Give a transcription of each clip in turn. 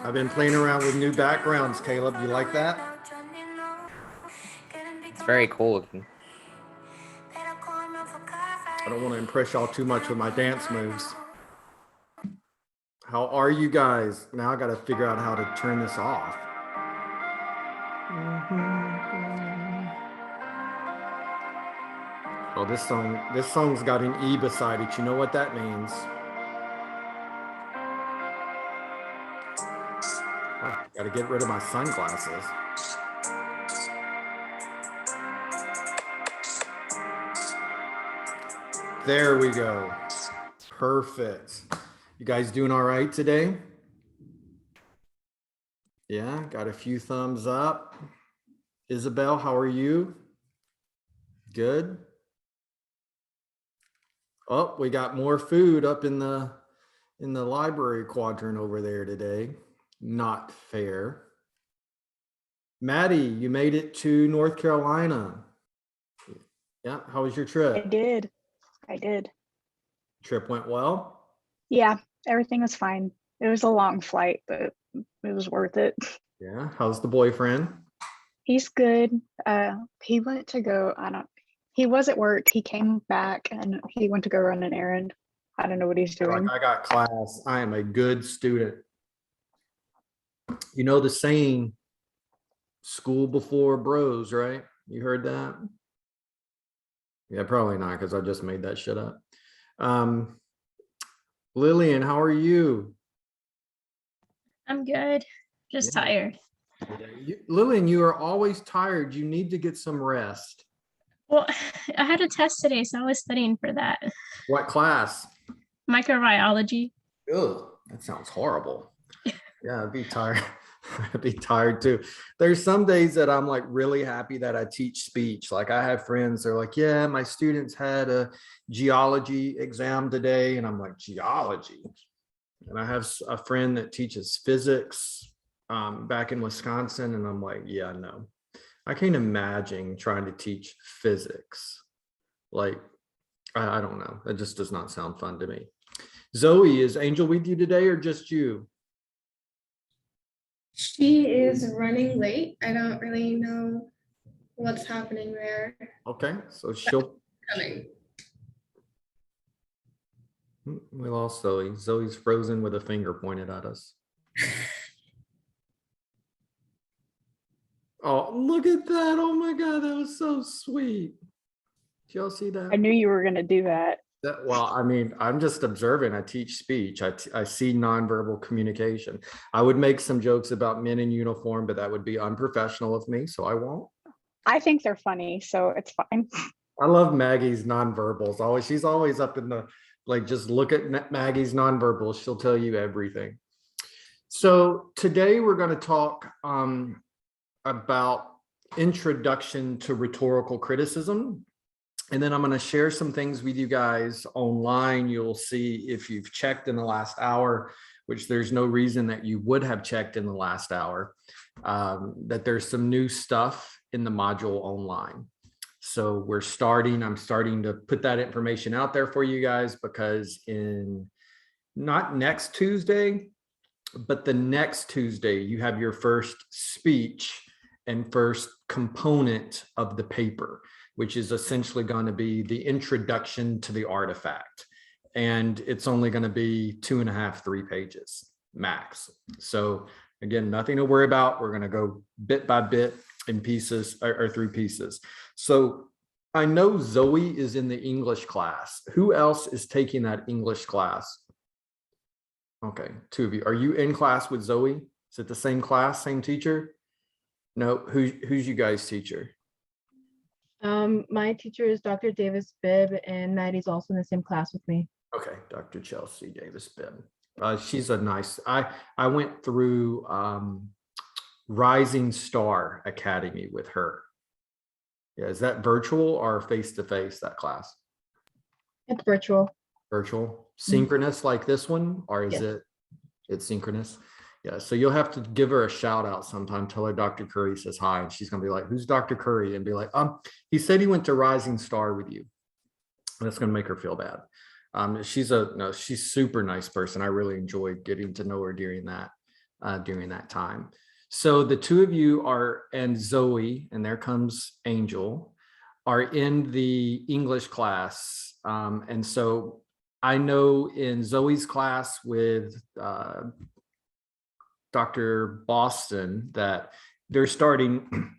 I've been playing around with new backgrounds, Caleb. You like that? It's very cool looking. I don't want to impress y'all too much with my dance moves. How are you guys? Now I got to figure out how to turn this off. Oh, this song's got an E beside it. You know what that means? Oh, got to get rid of my sunglasses. There we go. Perfect. You guys doing all right today? Yeah, got a few thumbs up. Isabel, how are you? Good. Oh, we got more food up in the library quadrant over there today. Not fair. Maddie, you made it to North Carolina. Yeah, how was your I trip? did. I did. Trip went well? Yeah, everything was fine. It was a long flight, but it was worth it. Yeah, how's the boyfriend? He's good. He went to go, he was at work. He came back and he went to go run an errand. I don't know what he's doing. Like, I got class. I am a good student. You know the saying, school before bros, right? You heard that? Yeah, probably not, because I just made that shit up. Lillian, how are you? I'm good. Just tired. Lillian, you are always tired. You need to get some rest. Well, I had a test today, so I was studying for that. What class? Microbiology. Ugh, that sounds horrible. Yeah, I'd be tired. I'd be tired too. There's some days that I'm like really happy that I teach speech. Like, I have friends, they're like, yeah, my students had a geology exam today. And I'm like, geology? And I have a friend that teaches physics back in Wisconsin. And I'm like, yeah, no, I can't imagine trying to teach physics. Like, I don't know. It just does not sound fun to me. Zoe, is Angel with you today or just you? She is running late. I don't really know what's happening there. Okay, so she'll Coming. We lost Zoe. Zoe's frozen with a finger pointed at us. Oh, look at that. Oh my God, that was so sweet. Did y'all see that? I knew you were going to do that. Well, I mean, I'm just observing. I teach speech. I see nonverbal communication. I would make some jokes about men in uniform, but that would be unprofessional of me, so I won't. I think they're funny, so it's fine. I love Maggie's nonverbals. She's always up in the, like, just look at Maggie's nonverbals. She'll tell you everything. So today we're going to talk about introduction to rhetorical criticism. And then I'm going to share some things with you guys online. You'll see if you've checked in the last hour, which there's no reason that you would have checked in the last hour, that there's some new stuff in the module online. So I'm starting to put that information out there for you guys, because not next Tuesday, but the next Tuesday, you have your first speech and first component of the paper, which is essentially going to be the introduction to the artifact. And it's only going to be 2.5, 3 pages max. So again, nothing to worry about. We're going to go bit by bit in pieces or through pieces. So I know Zoe is in the English class. Who else is taking that English class? Okay, 2 of you. Are you in class with Zoe? Is it the same class, same teacher? No, who's you guys' teacher? My teacher is Dr. Davis Bibb, and Maddie's also in the same class with me. Okay, Dr. Chelsea Davis Bibb. She's a nice, I went through Rising Star Academy with her. Yeah, is that virtual or face-to-face, that class? It's virtual. Virtual, synchronous like this one, or is it's synchronous? Yeah, so you'll have to give her a shout out sometime. Tell her Dr. Curry says hi, and she's gonna be like, who's Dr. Curry? And be like, he said he went to Rising Star with you. That's gonna make her feel bad. She's super nice person. I really enjoyed getting to know her during that. during that time. So the two of you are, and Zoe, and there comes Angel, are in the English class. And so I know in Zoe's class with Dr. Boston that they're starting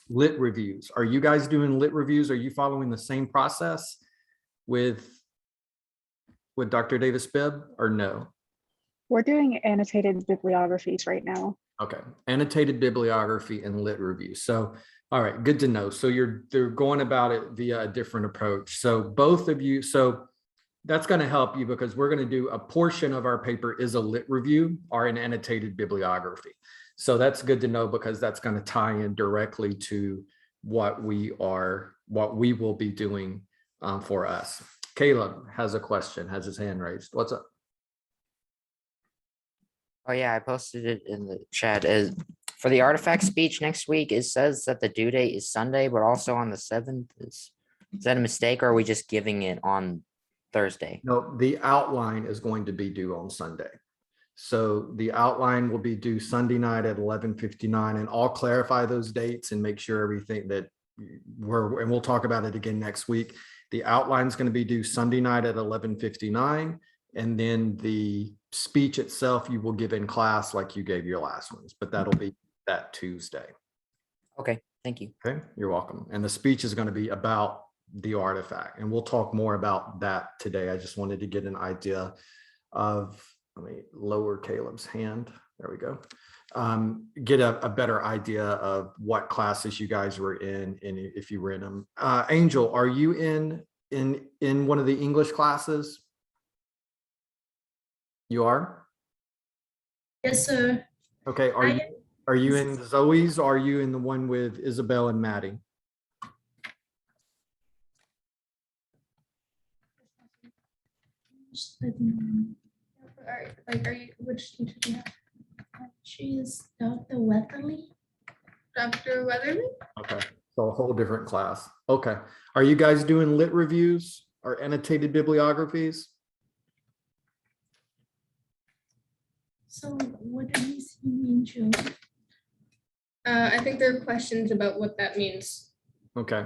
lit reviews. Are you guys doing lit reviews? Are you following the same process with Dr. Davis Bibb or no? We're doing annotated bibliographies right now. Okay, annotated bibliography and lit review. So, all right, good to know. So they're going about it via a different approach. So both of you, so that's going to help you because we're going to do a portion of our paper is a lit review or an annotated bibliography. So that's good to know because that's going to tie in directly to what we will be doing for us. Caleb has a question, has his hand raised. What's up? Oh yeah, I posted it in the chat. Is for the artifact speech next week, it says that the due date is Sunday, but also on the 7th. Is that a mistake or are we just giving it on Thursday? No, the outline is going to be due on Sunday. So the outline will be due Sunday night at 11:59, and I'll clarify those dates and make sure everything that and we'll talk about it again next week. The outline is going to be due Sunday night at 11:59, and then the speech itself you will give in class like you gave your last ones, but that'll be that Tuesday. Okay, thank you. Okay, you're welcome. And the speech is going to be about the artifact, and we'll talk more about that today. I just wanted to get an idea of, let me lower Caleb's hand. There we go. Get a better idea of what classes you guys were in and if you were in them. Angel, are you in one of the English classes? You are? Yes, sir. Okay, are you in Zoe's or are you in the one with Isabel and Maddie? Are you, which teacher do you have? She is Dr. Weatherly. Dr. Weatherly? Okay, so a whole different class. Okay, are you guys doing lit reviews or annotated bibliographies? So what does he mean, Joe? I think there are questions about what that means. Okay.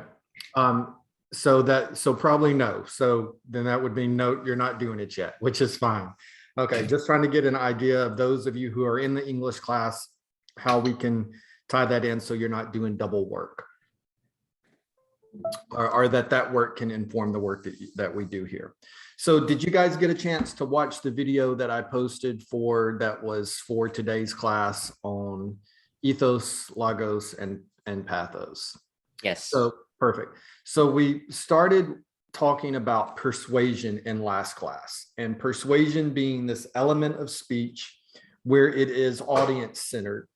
So probably no. So then that would mean no, you're not doing it yet, which is fine. Okay, just trying to get an idea of those of you who are in the English class, how we can tie that in so you're not doing double work. Or that work can inform the work that we do here. So did you guys get a chance to watch the video that I posted that was for today's class on Ethos, Logos, and Pathos? Yes. So perfect. So we started talking about persuasion in last class, and persuasion being this element of speech where it is audience centered,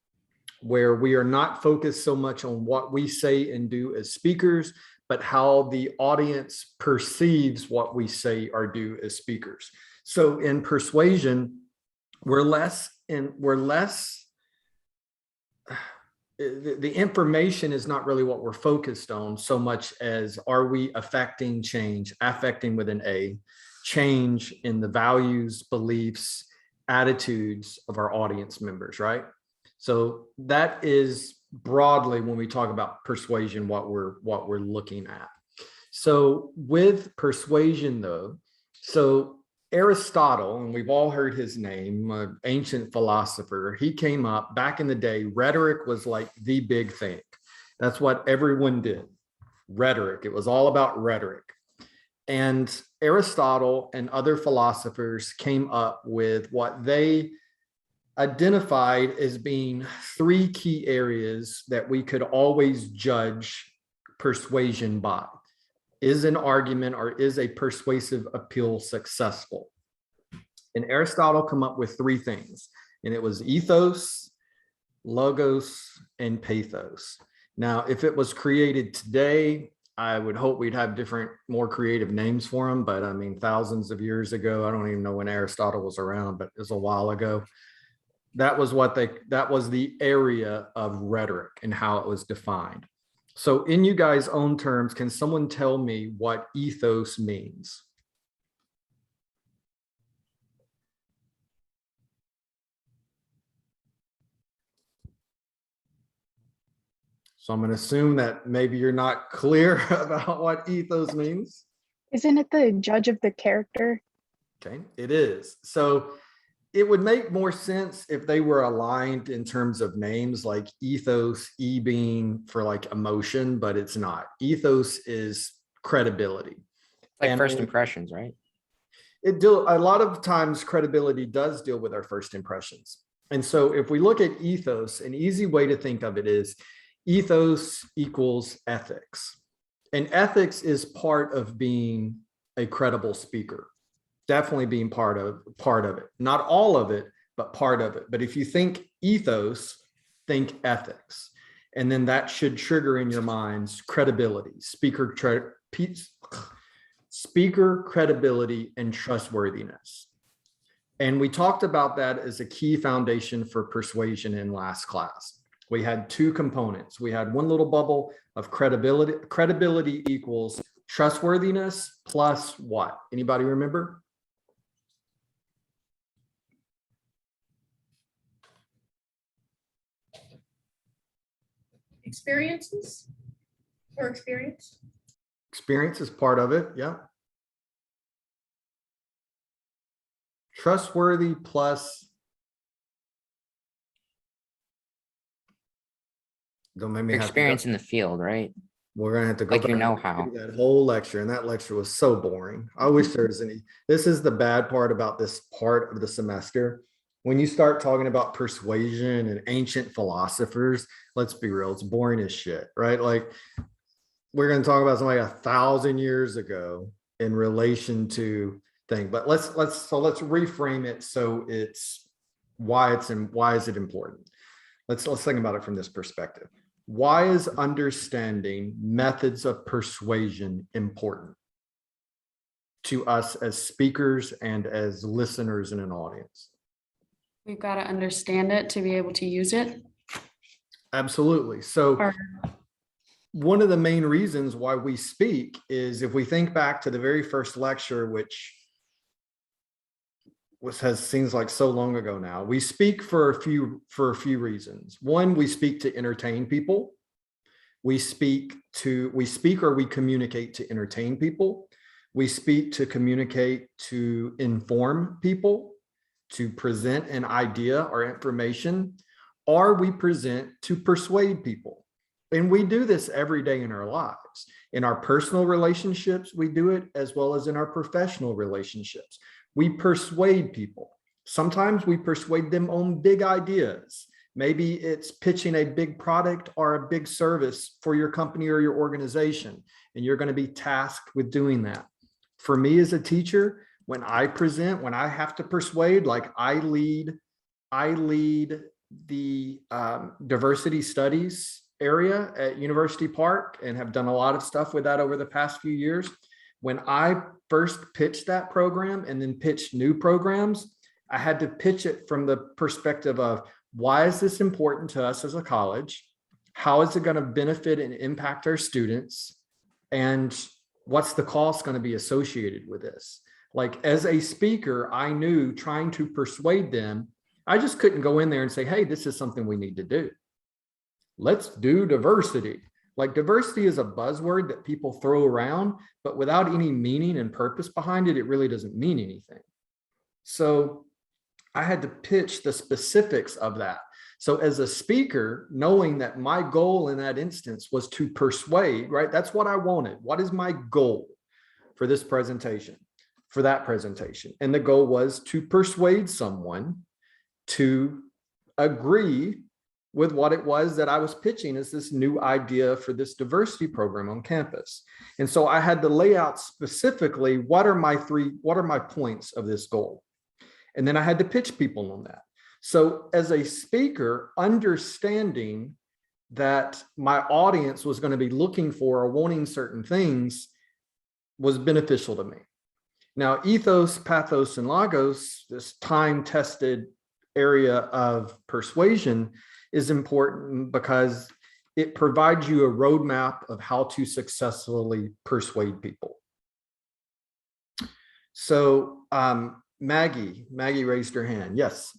where we are not focused so much on what we say and do as speakers, but how the audience perceives what we say or do as speakers. So in persuasion, the information is not really what we're focused on so much as are we affecting change, affecting with an A, change in the values, beliefs, attitudes of our audience members, right? So that is broadly when we talk about persuasion, what we're looking at. So with persuasion though, so Aristotle, and we've all heard his name, an ancient philosopher, he came up back in the day. Rhetoric was like the big thing. That's what everyone did. Rhetoric. It was all about rhetoric. And Aristotle and other philosophers came up with what they identified as being three key areas that we could always judge persuasion by. Is an argument or is a persuasive appeal successful? And Aristotle come up with three things, and it was ethos, logos, and pathos. Now, if it was created today, I would hope we'd have different, more creative names for them. But I mean, thousands of years ago, I don't even know when Aristotle was around, but it was a while ago. That was the area of rhetoric and how it was defined. So in you guys' own terms, can someone tell me what ethos means? So I'm going to assume that maybe you're not clear about what ethos means. Isn't it the judge of the character? Okay, it is. So it would make more sense if they were aligned in terms of names, like ethos, E being for like emotion, but it's not. Ethos is credibility. Like And first impressions, right? a lot of times credibility does deal with our first impressions. And so if we look at ethos, an easy way to think of it is ethos equals ethics. And ethics is part of being a credible speaker. Definitely being part of it. Not all of it, but part of it. But if you think ethos, think ethics. And then that should trigger in your minds credibility, speaker credibility, and trustworthiness. And we talked about that as a key foundation for persuasion in last class. We had two components. We had one little bubble of credibility. Credibility equals trustworthiness plus what? Anybody remember? Experiences or experience? Experience is part of it. Yeah. Trustworthy plus. Don't make me have to go. Experience in the field, right? We're gonna have to go Like back your and know-how. do that whole lecture, and that lecture was so boring. I wish there was any. This is the bad part about this part of the semester. When you start talking about persuasion and ancient philosophers, let's be real, it's boring as shit, right? Like we're gonna talk about somebody 1,000 years ago in relation to thing. But let's reframe it so it's why is it important? Let's think about it from this perspective. Why is understanding methods of persuasion important to us as speakers and as listeners in an audience? We've got to understand it to be able to use it. Absolutely. So Or- one of the main reasons why we speak is if we think back to the very first lecture, which seems like so long ago now, we speak for a few reasons. One, we speak to entertain people. We speak or we communicate to entertain people. We speak to communicate to inform people, to present an idea or information, or we present to persuade people. And we do this every day in our lives. In our personal relationships, we do it as well as in our professional relationships. We persuade people. Sometimes we persuade them on big ideas. Maybe it's pitching a big product or a big service for your company or your organization, and you're going to be tasked with doing that. For me as a teacher, when I present, when I have to persuade, like I lead the diversity studies area at University Park and have done a lot of stuff with that over the past few years. When I first pitched that program and then pitched new programs, I had to pitch it from the perspective of why is this important to us as a college? How is it going to benefit and impact our students? And what's the cost going to be associated with this? Like as a speaker, I knew trying to persuade them, I just couldn't go in there and say, hey, this is something we need to do. Let's do diversity. Like diversity is a buzzword that people throw around, but without any meaning and purpose behind it, it really doesn't mean anything. So I had to pitch the specifics of that. So as a speaker, knowing that my goal in that instance was to persuade, right? That's what I wanted. What is my goal for this presentation, for that presentation? And the goal was to persuade someone to agree with what it was that I was pitching as this new idea for this diversity program on campus. And so I had to lay out specifically, what are my points of this goal? And then I had to pitch people on that. So as a speaker, understanding that my audience was going to be looking for or wanting certain things was beneficial to me. Now, ethos, pathos, and logos, this time-tested area of persuasion, is important because it provides you a roadmap of how to successfully persuade people. So Maggie raised her hand. Yes.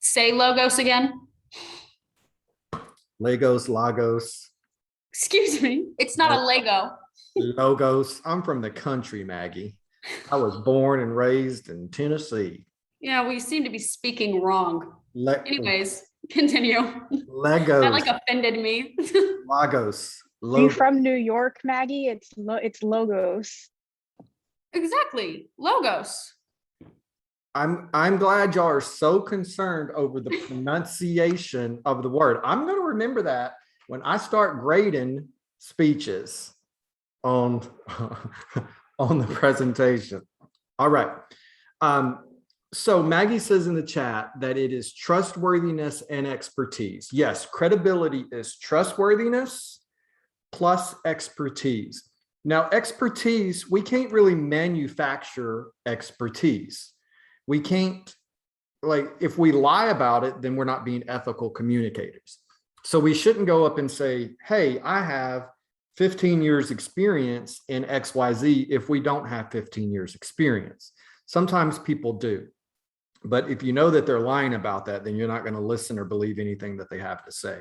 Say logos again. Legos, Lagos, Excuse me, it's not a Lego. Logos. I'm from the country, Maggie. I was born and raised in Tennessee. Yeah, we seem to be speaking wrong. Le- Anyways, continue. That Legos, like offended me. Lagos, Are you Logos. from New York, Maggie? It's Logos. Exactly, logos. I'm glad y'all are so concerned over the pronunciation of the word. I'm going to remember that when I start grading speeches on on the presentation. All right. So Maggie says in the chat that it is trustworthiness and expertise. Yes, credibility is trustworthiness plus expertise. Now, expertise, we can't really manufacture expertise. We can't, like, if we lie about it, then we're not being ethical communicators. So we shouldn't go up and say, hey, I have 15 years experience in XYZ if we don't have 15 years experience. Sometimes people do. But if you know that they're lying about that, then you're not going to listen or believe anything that they have to say.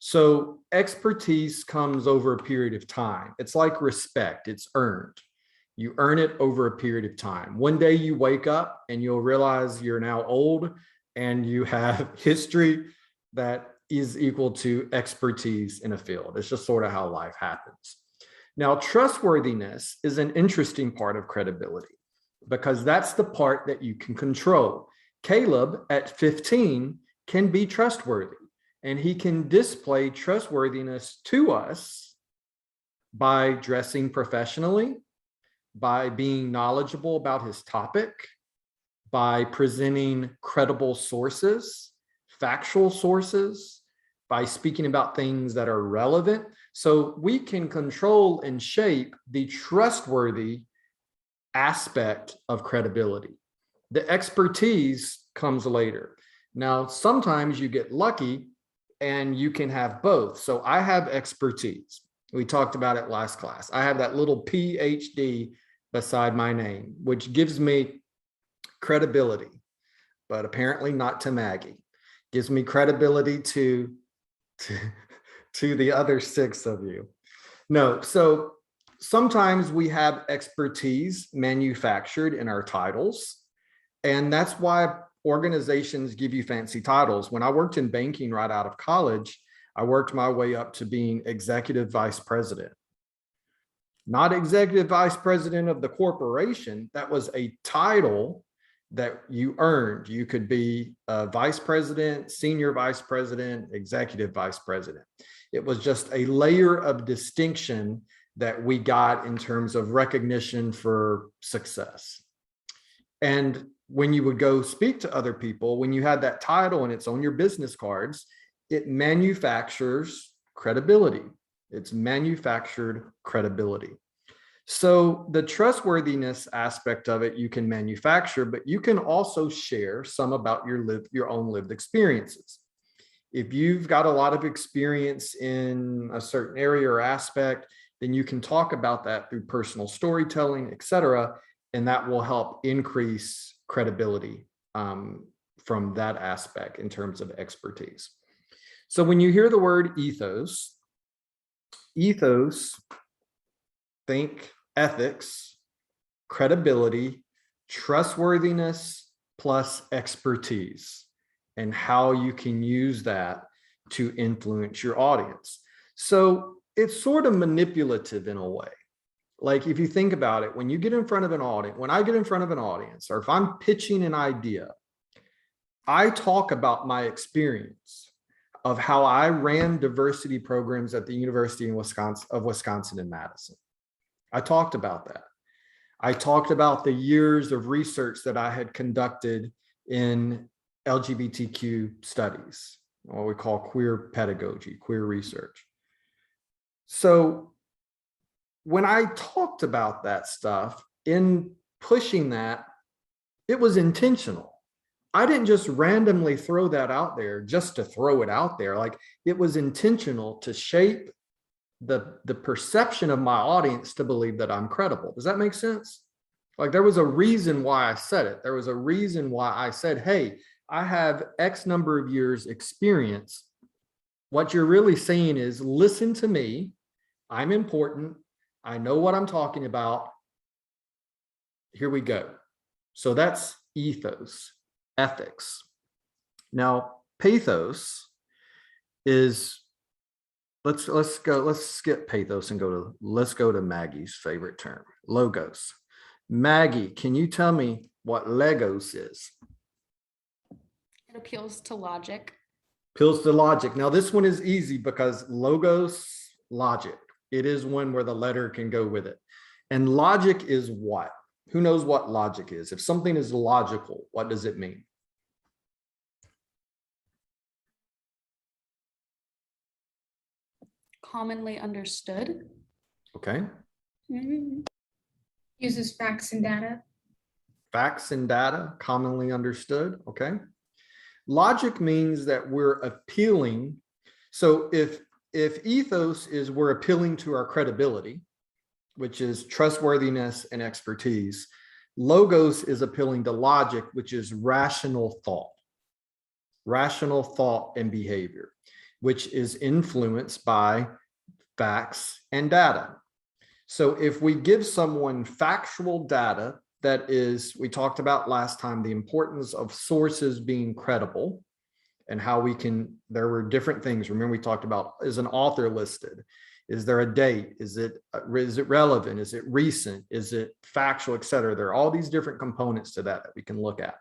So expertise comes over a period of time. It's like respect, it's earned. You earn it over a period of time. One day you wake up and you'll realize you're now old and you have history that is equal to expertise in a field. It's just sort of how life happens. Now, trustworthiness is an interesting part of credibility because that's the part that you can control. Caleb at 15 can be trustworthy and he can display trustworthiness to us by dressing professionally, by being knowledgeable about his topic, by presenting credible sources, factual sources, by speaking about things that are relevant. So we can control and shape the trustworthy aspect of credibility. The expertise comes later. Now, sometimes you get lucky and you can have both. So I have expertise. We talked about it last class. I have that little PhD beside my name, which gives me credibility, but apparently not to Maggie. Gives me credibility to the other 6 of you. No, so sometimes we have expertise manufactured in our titles, and that's why organizations give you fancy titles. When I worked in banking right out of college, I worked my way up to being executive vice president. Not executive vice president of the corporation. That was a title that you earned. You could be a vice president, senior vice president, executive vice president. It was just a layer of distinction that we got in terms of recognition for success. And when you would go speak to other people, when you had that title and it's on your business cards, it manufactures credibility. It's manufactured credibility. So the trustworthiness aspect of it, you can manufacture, but you can also share some about your own lived experiences. If you've got a lot of experience in a certain area or aspect, then you can talk about that through personal storytelling, et cetera, and that will help increase credibility from that aspect in terms of expertise. So when you hear the word ethos, think ethics, credibility, trustworthiness, plus expertise, and how you can use that to influence your audience. So it's sort of manipulative in a way. Like if you think about it, when you get in front of an audience, when I get in front of an audience, or if I'm pitching an idea, I talk about my experience of how I ran diversity programs at the University of Wisconsin in Madison. I talked about that. I talked about the years of research that I had conducted in LGBTQ studies, what we call queer pedagogy, queer research. So when I talked about that stuff, in pushing that, it was intentional. I didn't just randomly throw that out there just to throw it out there. Like it was intentional to shape the perception of my audience to believe that I'm credible. Does that make sense? Like there was a reason why I said it. There was a reason why I said, hey, I have X number of years experience what you're really saying is, listen to me. I'm important. I know what I'm talking about. Here we go. So that's ethos, ethics. Now, pathos is, let's skip pathos and let's go to Maggie's favorite term, logos. Maggie, can you tell me what Legos is? It appeals to logic. Appeals to logic. Now this one is easy because logos, logic. It is one where the letter can go with it. And logic is what? Who knows what logic is? If something is logical, what does it mean? Commonly understood. Okay. Uses facts and data. Facts and data, commonly understood. Okay. Logic means that we're appealing. So if ethos is we're appealing to our credibility, which is trustworthiness and expertise, logos is appealing to logic, which is rational thought and behavior, which is influenced by facts and data. So if we give someone factual data, that is, we talked about last time, the importance of sources being credible and how we can, there were different things. Remember, we talked about, is an author listed? Is there a date? Is it relevant? Is it recent? Is it factual, et cetera? There are all these different components to that we can look at.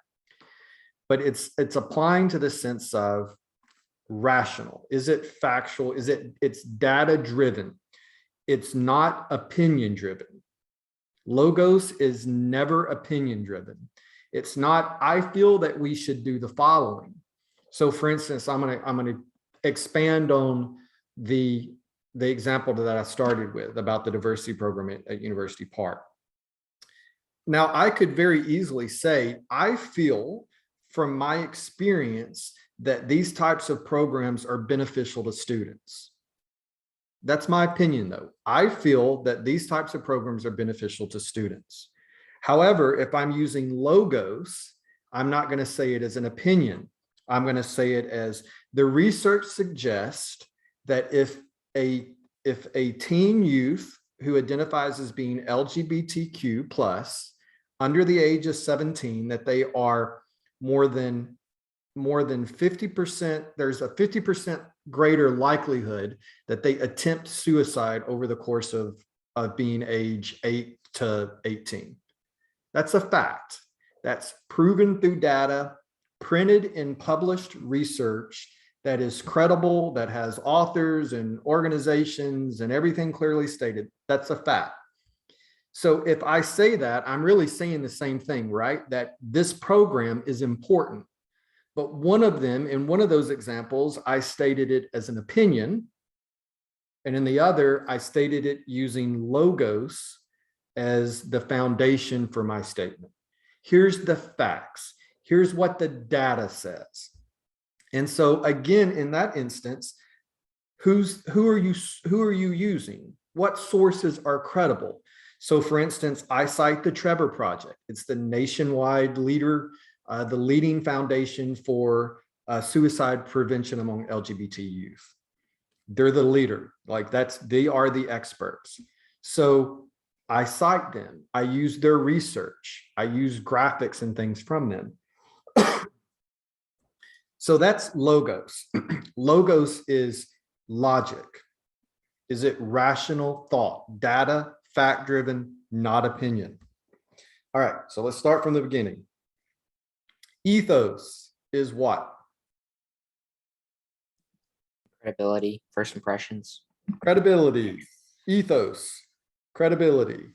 But it's applying to the sense of rational. Is it factual? It's data driven. It's not opinion driven. Logos is never opinion driven. It's not, I feel that we should do the following. So for instance, I'm gonna expand on the example that I started with about the diversity program at University Park. Now, I could very easily say, I feel from my experience that these types of programs are beneficial to students. That's my opinion, though. I feel that these types of programs are beneficial to students. However, if I'm using logos, I'm not going to say it as an opinion. I'm going to say it as the research suggests that if a teen youth who identifies as being LGBTQ plus under the age of 17, that they are more than 50%, there's a 50% greater likelihood that they attempt suicide over the course of being age 8 to 18. That's a fact. That's proven through data, printed in published research that is credible, that has authors and organizations and everything clearly stated. That's a fact. So if I say that, I'm really saying the same thing, right? That this program is important. But one of them, in one of those examples, I stated it as an opinion. And in the other, I stated it using logos as the foundation for my statement. Here's the facts. Here's what the data says. And so again, in that instance, who are you using? What sources are credible? So for instance, I cite the Trevor Project. It's the nationwide leader, the leading foundation for suicide prevention among LGBT youth. They're the leader, they are the experts. So I cite them, I use their research, I use graphics and things from them. So that's logos. Logos is logic. Is it rational thought, data, fact-driven, not opinion? All right, so let's start from the beginning. Ethos is what? Credibility, first impressions. Credibility, ethos, credibility.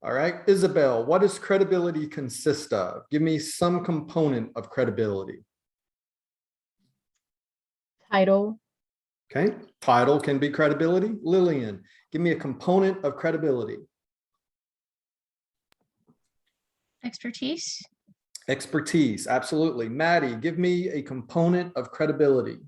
All right, Isabel, what does credibility consist of? Give me some component of credibility. Title. Okay, title can be credibility. Lillian, give me a component of credibility. Expertise. Expertise, absolutely. Maddie, give me a component of credibility.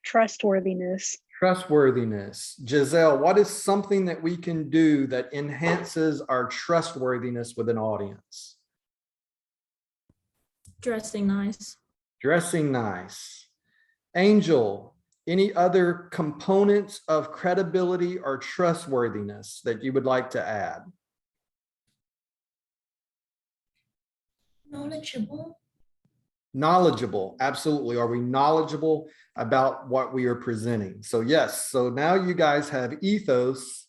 Trustworthiness. Trustworthiness. Giselle, what is something that we can do that enhances our trustworthiness with an audience? Dressing nice. Dressing nice. Angel, Any other components of credibility or trustworthiness that you would like to add? Knowledgeable. Knowledgeable, absolutely. Are we knowledgeable about what we are presenting? So yes, so now you guys have ethos,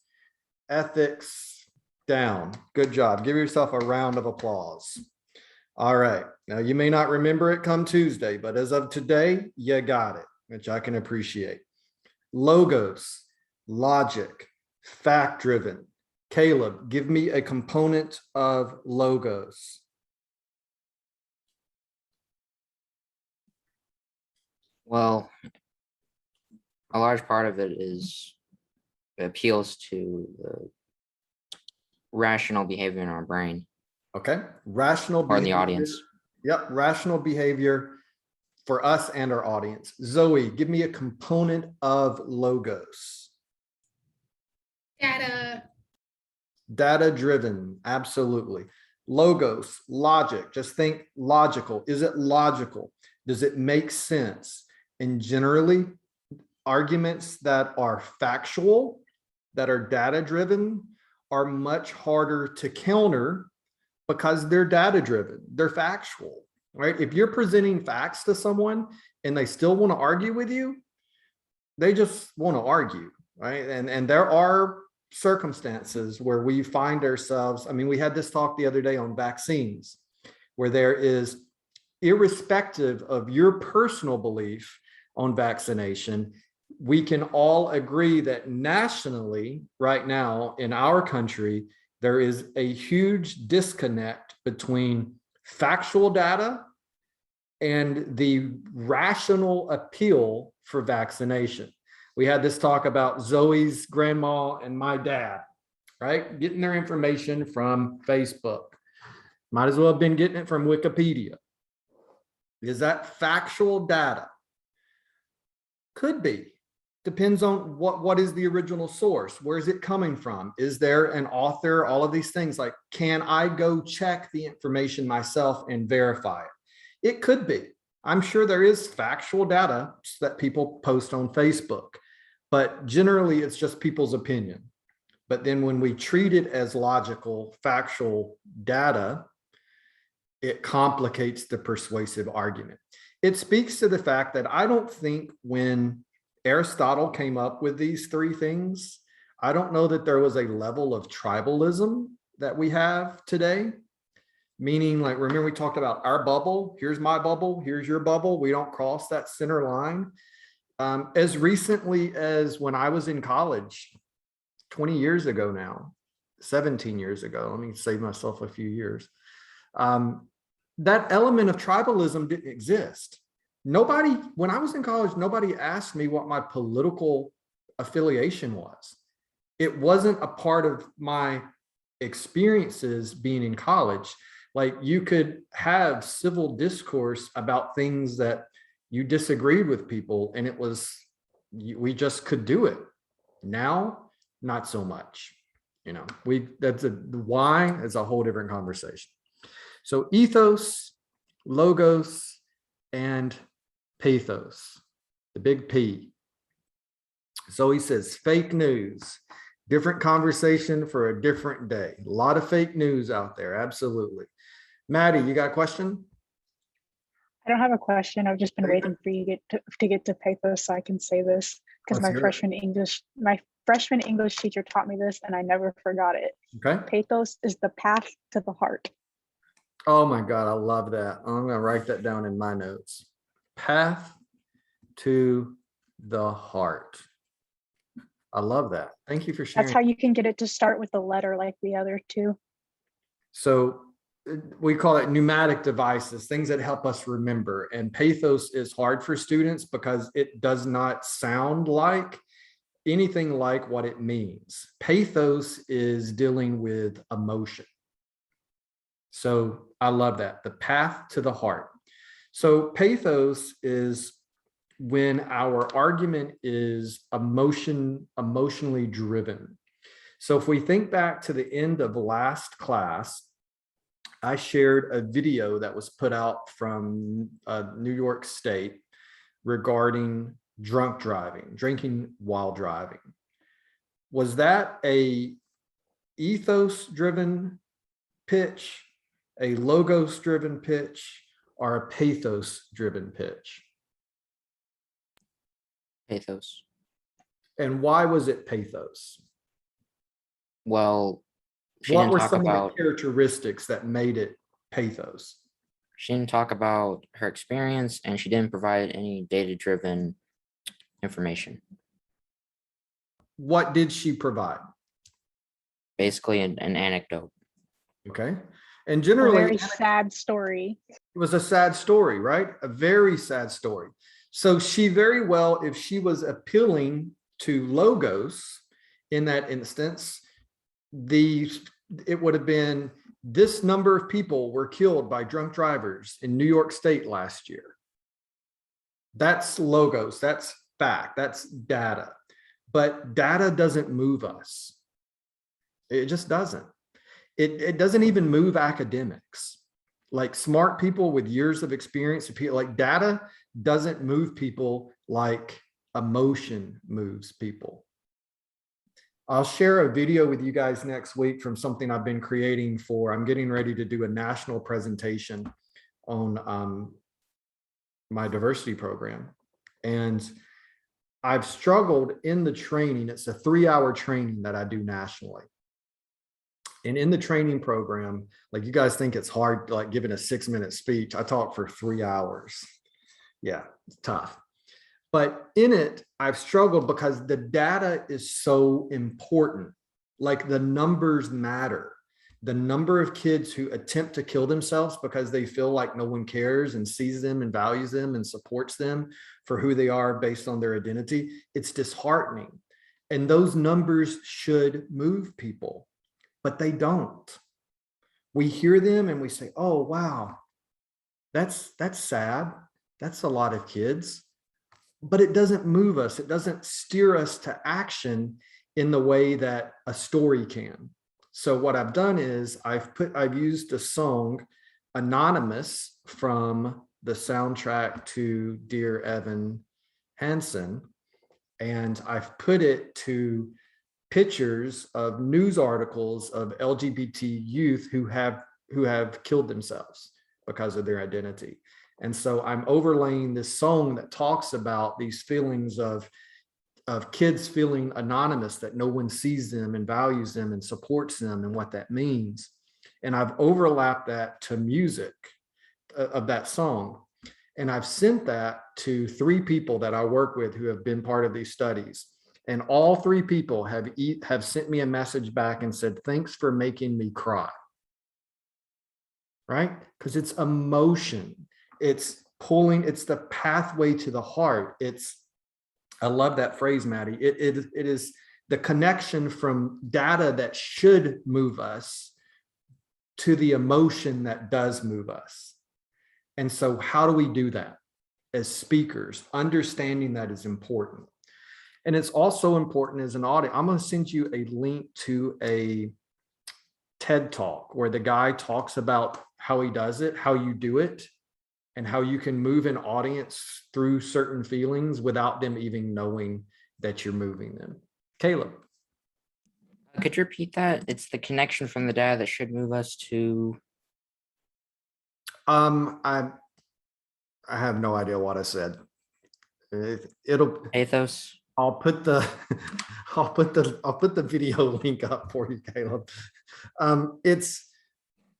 ethics down. Good job. Give yourself a round of applause. All right. Now you may not remember it come Tuesday, but as of today, you got it, which I can appreciate. Logos, logic, fact-driven. Caleb, give me a component of logos. Well, a large part of it appeals to the rational behavior in our brain Okay, rational or in the behavior. audience. Yep, rational behavior for us and our audience. Zoe, give me a component of logos. Data. Data driven, absolutely. Logos, logic, just think logical. Is it logical? Does it make sense? And generally, arguments that are factual, that are data driven, are much harder to counter because they're data driven, they're factual, right? If you're presenting facts to someone and they still want to argue with you, they just want to argue, right? And there are circumstances where we find ourselves, I mean, we had this talk the other day on vaccines, where there is, irrespective of your personal belief on vaccination, we can all agree that nationally, right now in our country, there is a huge disconnect between factual data and the rational appeal for vaccination. We had this talk about Zoe's grandma and my dad, right? Getting their information from Facebook. Might as well have been getting it from Wikipedia. Is that factual data? Could be. Depends on what is the original source. Where is it coming from? Is there an author? All of these things, like, can I go check the information myself and verify it? It could be. I'm sure there is factual data that people post on Facebook, but generally it's just people's opinion. But then when we treat it as logical, factual data, it complicates the persuasive argument. It speaks to the fact that I don't think when Aristotle came up with these three things, I don't know that there was a level of tribalism that we have today. Meaning, like, remember we talked about our bubble, here's my bubble, here's your bubble. We don't cross that center line. As recently as when I was in college, 20 years ago now, 17 years ago, let me save myself a few years. That element of tribalism didn't exist. Nobody, when I was in college, nobody asked me what my political affiliation was. It wasn't a part of my experiences being in college. Like, you could have civil discourse about things that you disagreed with people, and it was, we just could do it. Now, not so much. You know, that's why is a whole different conversation. So ethos, logos, and pathos, the big P. So he says fake news, different conversation for a different day. A lot of fake news out there, absolutely. Maddie, you got a question? I don't have a question. I've just been Okay. waiting for you to get to pathos so I can say this, because Let's my hear it. freshman English teacher taught me this and I never forgot it. Okay. Pathos is the path to the heart. Oh my God, I love that. I'm gonna write that down in my notes. Path to the heart. I love that. Thank you for sharing. That's how you can get it to start with the letter like the other two. So we call it pneumatic devices, things that help us remember. And pathos is hard for students because it does not sound like anything like what it means. Pathos is dealing with emotion. So I love that, the path to the heart. So pathos is when our argument is emotionally driven. So if we think back to the end of last class, I shared a video that was put out from New York State regarding drunk driving, drinking while driving. Was that a ethos driven pitch, a logos driven pitch, or a pathos driven pitch? Pathos. And why was it pathos? Well, she What didn't were talk some of about the characteristics that made it pathos? she didn't talk about her experience, and she didn't provide any data-driven information. What did she provide? Basically, an anecdote. Okay. And A generally, very sad story. it was a sad story, right? A very sad story. So she very well, if she was appealing to logos in that instance, it would have been this number of people were killed by drunk drivers in New York State last year. That's logos, that's fact, that's data. But data doesn't move us. It just doesn't. It doesn't even move academics. Like smart people with years of experience, like data doesn't move people like emotion moves people. I'll share a video with you guys next week from something I've been creating for, I'm getting ready to do a national presentation on my diversity program. And I've struggled in the training. It's a 3-hour training that I do nationally. And in the training program, like you guys think it's hard, like giving a 6-minute speech. I talk for 3 hours. Yeah, it's tough. But in it, I've struggled because the data is so important. Like the numbers matter. The number of kids who attempt to kill themselves because they feel like no one cares and sees them and values them and supports them for who they are based on their identity, it's disheartening. And those numbers should move people, but they don't. We hear them and we say, oh, wow, that's sad. That's a lot of kids. But it doesn't move us. It doesn't steer us to action in the way that a story can. So what I've done is I've used a song, Anonymous, from the soundtrack to Dear Evan Hansen, and I've put it to pictures of news articles of LGBT youth who have killed themselves because of their identity. And so I'm overlaying this song that talks about these feelings of kids feeling anonymous, that no one sees them and values them and supports them and what that means. And I've overlapped that to music of that song. And I've sent that to 3 people that I work with who have been part of these studies. And all 3 people have sent me a message back and said, thanks for making me cry. Right? Because it's emotion. It's pulling, it's the pathway to the heart. I love that phrase, Maddie. It is the connection from data that should move us to the emotion that does move us. And so how do we do that as speakers? Understanding that is important. And it's also important as an audience. I'm going to send you a link to a TED Talk where the guy talks about how he does it, how you do it, and how you can move an audience through certain feelings without them even knowing that you're moving them. Caleb. Could you repeat that? It's the connection from the data that should move us to. I have no idea what I said. It'll. Ethos. I'll put the video link up for you, Caleb.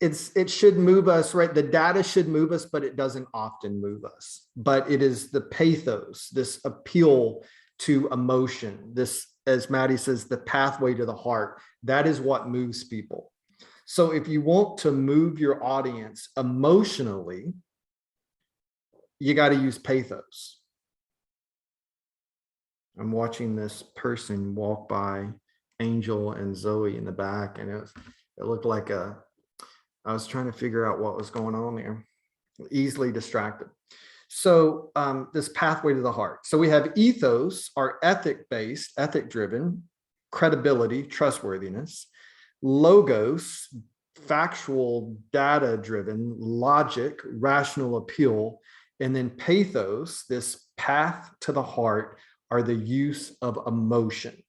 It should move us, right? The data should move us, but it doesn't often move us. But it is the pathos, this appeal to emotion, this, as Maddie says, the pathway to the heart. That is what moves people. So if you want to move your audience emotionally, you got to use pathos. I'm watching this person walk by, Angel and Zoe in the back, and it looked like I was trying to figure out what was going on there. Easily distracted. So this pathway to the heart. So we have ethos, our ethic-based, ethic-driven, credibility, trustworthiness. Logos, factual, data-driven, logic, rational appeal. And then pathos, this path to the heart are the use of emotion.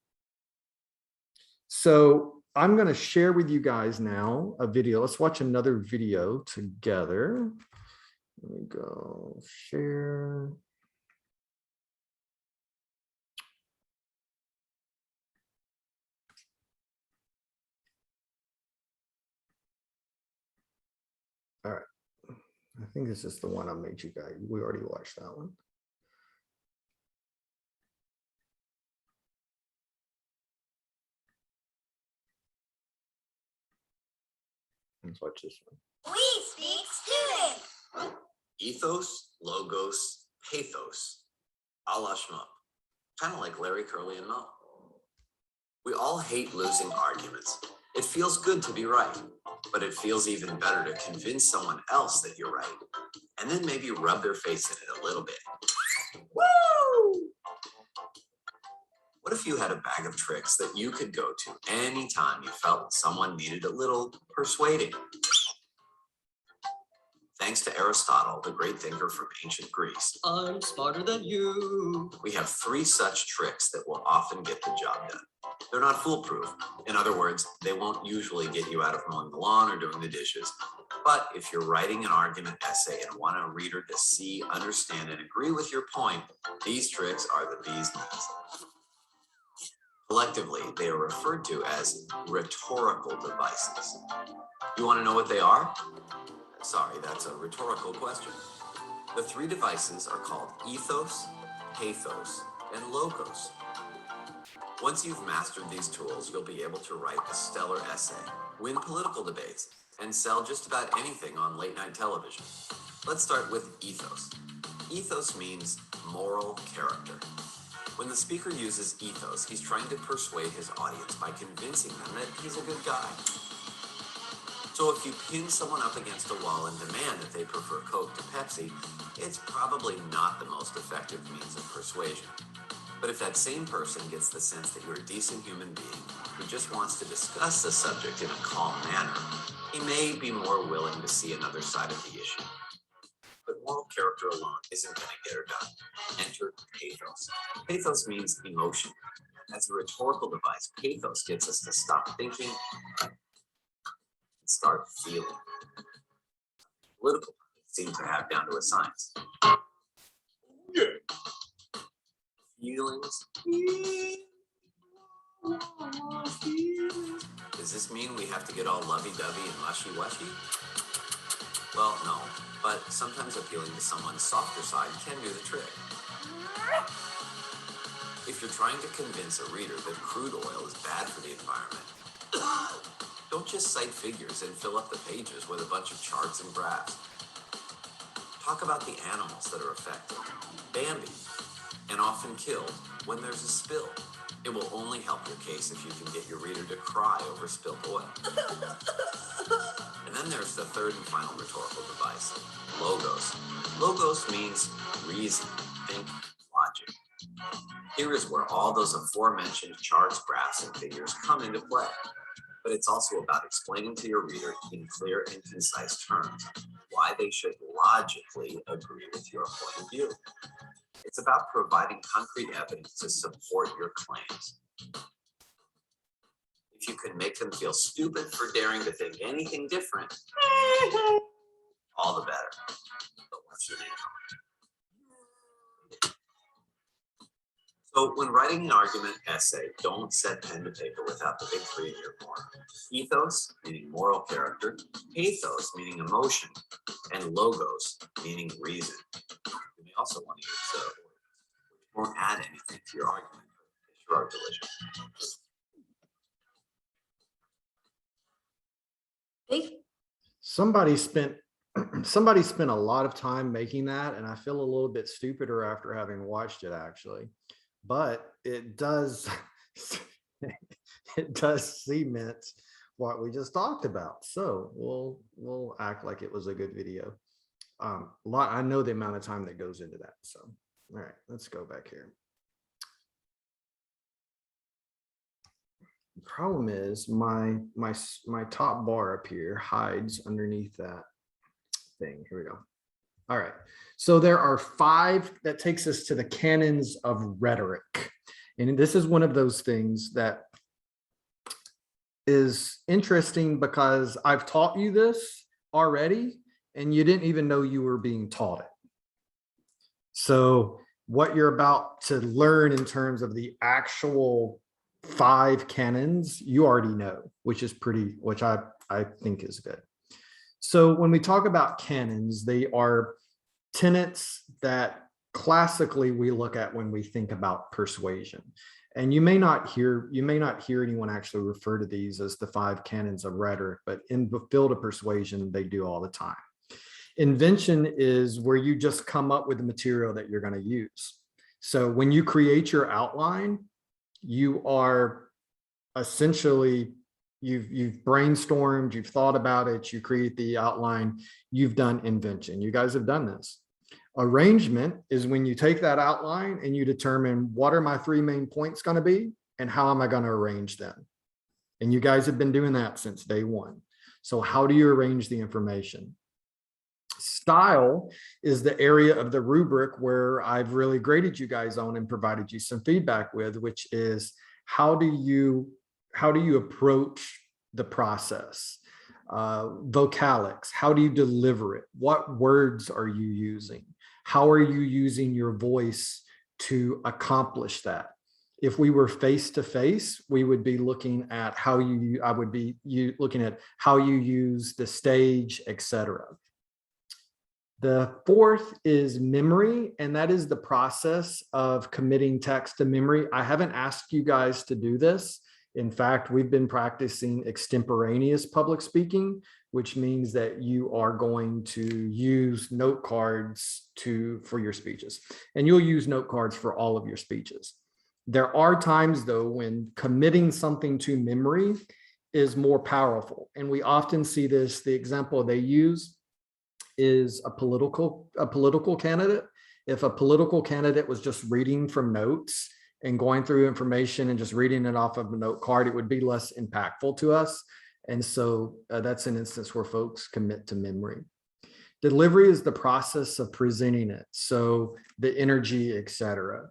So I'm going to share with you guys now a video. Let's watch another video together. Let me go share. All right. I think this is the one I made you guys. We already watched that one. Let's watch this one. We speak student. Ethos, logos, pathos. A la shmup. Kind of like Larry, Curly, and Mo. We all hate losing arguments. It feels good to be right, but it feels even better to convince someone else that you're right, and then maybe rub their face in it a little bit. Woo! What if you had a bag of tricks that you could go to anytime you felt someone needed a little persuading? Thanks to Aristotle, the great thinker from ancient Greece, I'm smarter than you. We have 3 such tricks that will often get the job done. They're not foolproof. In other words, they won't usually get you out of mowing the lawn or doing the dishes. But if you're writing an argument essay and want a reader to see, understand, and agree with your point, these tricks are the bee's knees. Collectively, they are referred to as rhetorical devices. You want to know what they are? Sorry, that's a rhetorical question. The 3 devices are called ethos, pathos, and logos. Once you've mastered these tools, you'll be able to write a stellar essay, win political debates, and sell just about anything on late-night television. Let's start with ethos. Ethos means moral character. When the speaker uses ethos, he's trying to persuade his audience by convincing them that he's a good guy. So if you pin someone up against a wall and demand that they prefer Coke to Pepsi, it's probably not the most effective means of persuasion. But if that same person gets the sense that you're a decent human being who just wants to discuss the subject in a calm manner, he may be more willing to see another side of the issue. But moral character alone isn't going to get her done. Enter pathos. Pathos means emotion. As a rhetorical device, pathos gets us to stop thinking and start feeling. Political seem to have down to a science. Yeah. Feelings. Does this mean we have to get all lovey-dovey and mushy-washy? Well, no, but sometimes appealing to someone's softer side can do the trick. If you're trying to convince a reader that crude oil is bad for the environment, don't just cite figures and fill up the pages with a bunch of charts and graphs. Talk about the animals that are affected, Bambi, and often killed when there's a spill. It will only help your case if you can get your reader to cry over spilled oil. And then there's the 3rd and final rhetorical device, logos. Logos means reason, think, logic. Here is where all those aforementioned charts, graphs, and figures come into play. But it's also about explaining to your reader in clear and concise terms why they should logically agree with your point of view. It's about providing concrete evidence to support your claims. If you can make them feel stupid for daring to think anything different, all the better. But what's your name? So when writing an argument essay, don't set pen to paper without the big 3 in your corner. Ethos, meaning moral character, pathos, meaning emotion, and logos, meaning reason. You may also want to use which won't add anything to your argument. They sure are delicious. Somebody spent a lot of time making that, and I feel a little bit stupider after having watched it, actually. But it does cement what we just talked about. So we'll act like it was a good video. I know the amount of time that goes into that. So all right, let's go back here. The problem is my top bar up here hides underneath that thing. Here we go. All right. So there are 5 that takes us to the canons of rhetoric. And this is one of those things that is interesting because I've taught you this already and you didn't even know you were being taught it. So what you're about to learn in terms of the actual 5 canons, you already know, which I think is good. So when we talk about canons, they are tenets that classically we look at when we think about persuasion. And you may not hear anyone actually refer to these as the 5 canons of rhetoric, but in the field of persuasion, they do all the time. Invention is where you just come up with the material that you're going to use. So when you create your outline, you are essentially, you've brainstormed, you've thought about it, you create the outline, you've done invention. You guys have done this. Arrangement is when you take that outline and you determine what are my 3 main points going to be and how am I going to arrange them. And you guys have been doing that since day 1. So how do you arrange the information? Style is the area of the rubric where I've really graded you guys on and provided you some feedback with, which is how do you approach the process? Vocalics, how do you deliver it? What words are you using? How are you using your voice to accomplish that? If we were face to face, we would be looking at I would be looking at how you use the stage, etc. The 4th is memory, and that is the process of committing text to memory. I haven't asked you guys to do this. In fact, we've been practicing extemporaneous public speaking, which means that you are going to use note cards for your speeches, and you'll use note cards for all of your speeches. There are times, though, when committing something to memory is more powerful, and we often see this. The example they use is a political candidate. If a political candidate was just reading from notes and going through information and just reading it off of a note card, it would be less impactful to us. And so that's an instance where folks commit to memory. Delivery is the process of presenting it. So the energy, etc.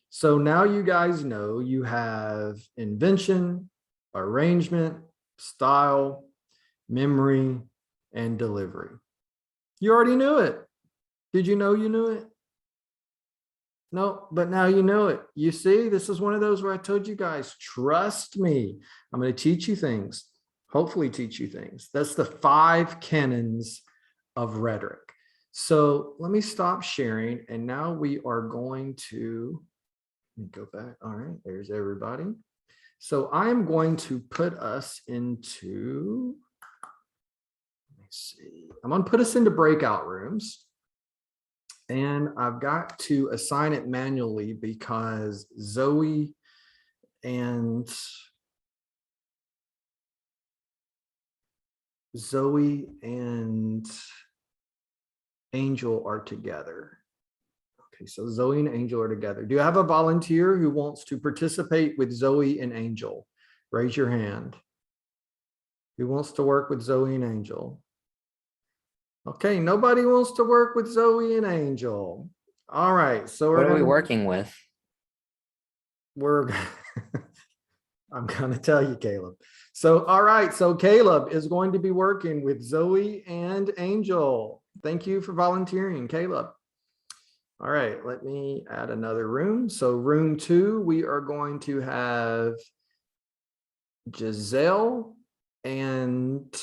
So now you guys know you have invention, arrangement, style, memory, and delivery. You already knew it. Did you know you knew it? No, but now you know it. You see, this is one of those where I told you guys, trust me. I'm going to teach you things, hopefully teach you things. That's the 5 canons of rhetoric. So let me stop sharing. And now we are going to, let me go back. All right, there's everybody. So I'm going to put us into, let me see. I'm going to put us into breakout rooms. And I've got to assign it manually because Zoe and Angel are together. Okay, so Zoe and Angel are together. Do you have a volunteer who wants to participate with Zoe and Angel? Raise your hand. Who wants to work with Zoe and Angel? Okay, nobody wants to work with Zoe and Angel. All right, so What are we working with? I'm gonna tell you, Caleb. So, all right, so Caleb is going to be working with Zoe and Angel. Thank you for volunteering, Caleb. All right, let me add another room. So room 2, we are going to have Giselle and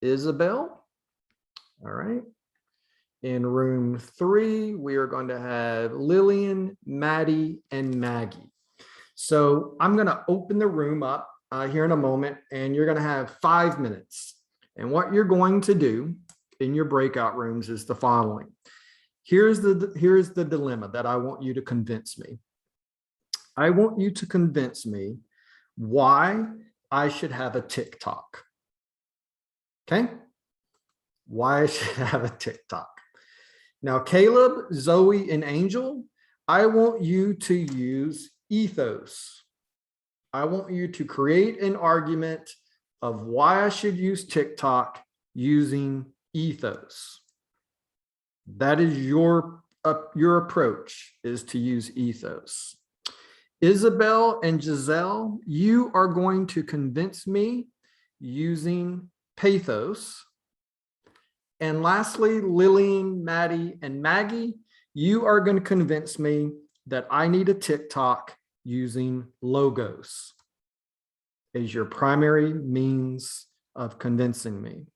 Isabel. All right. In room 3, we are going to have Lillian, Maddie, and Maggie. So I'm going to open the room up here in a moment, and you're going to have 5 minutes. And what you're going to do in your breakout rooms is the following. Here's the dilemma that I want you to convince me. I want you to convince me why I should have a TikTok. Okay? Why I should have a TikTok. Now, Caleb, Zoe, and Angel, I want you to use ethos. I want you to create an argument of why I should use TikTok using ethos. That is your approach is to use ethos. Isabel and Giselle, you are going to convince me using pathos. And lastly, Lillian, Maddie, and Maggie, you are going to convince me that I need a TikTok using logos as your primary means of convincing me.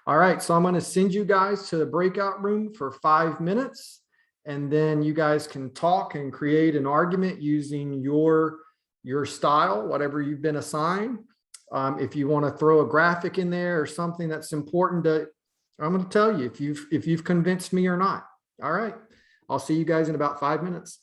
All right, so I'm going to send you guys to the breakout room for 5 minutes, and then you guys can talk and create an argument using your style, whatever you've been assigned. If you want to throw a graphic in there or something that's important to, I'm going to tell you if you've convinced me or not. All right, I'll see you guys in about 5 minutes.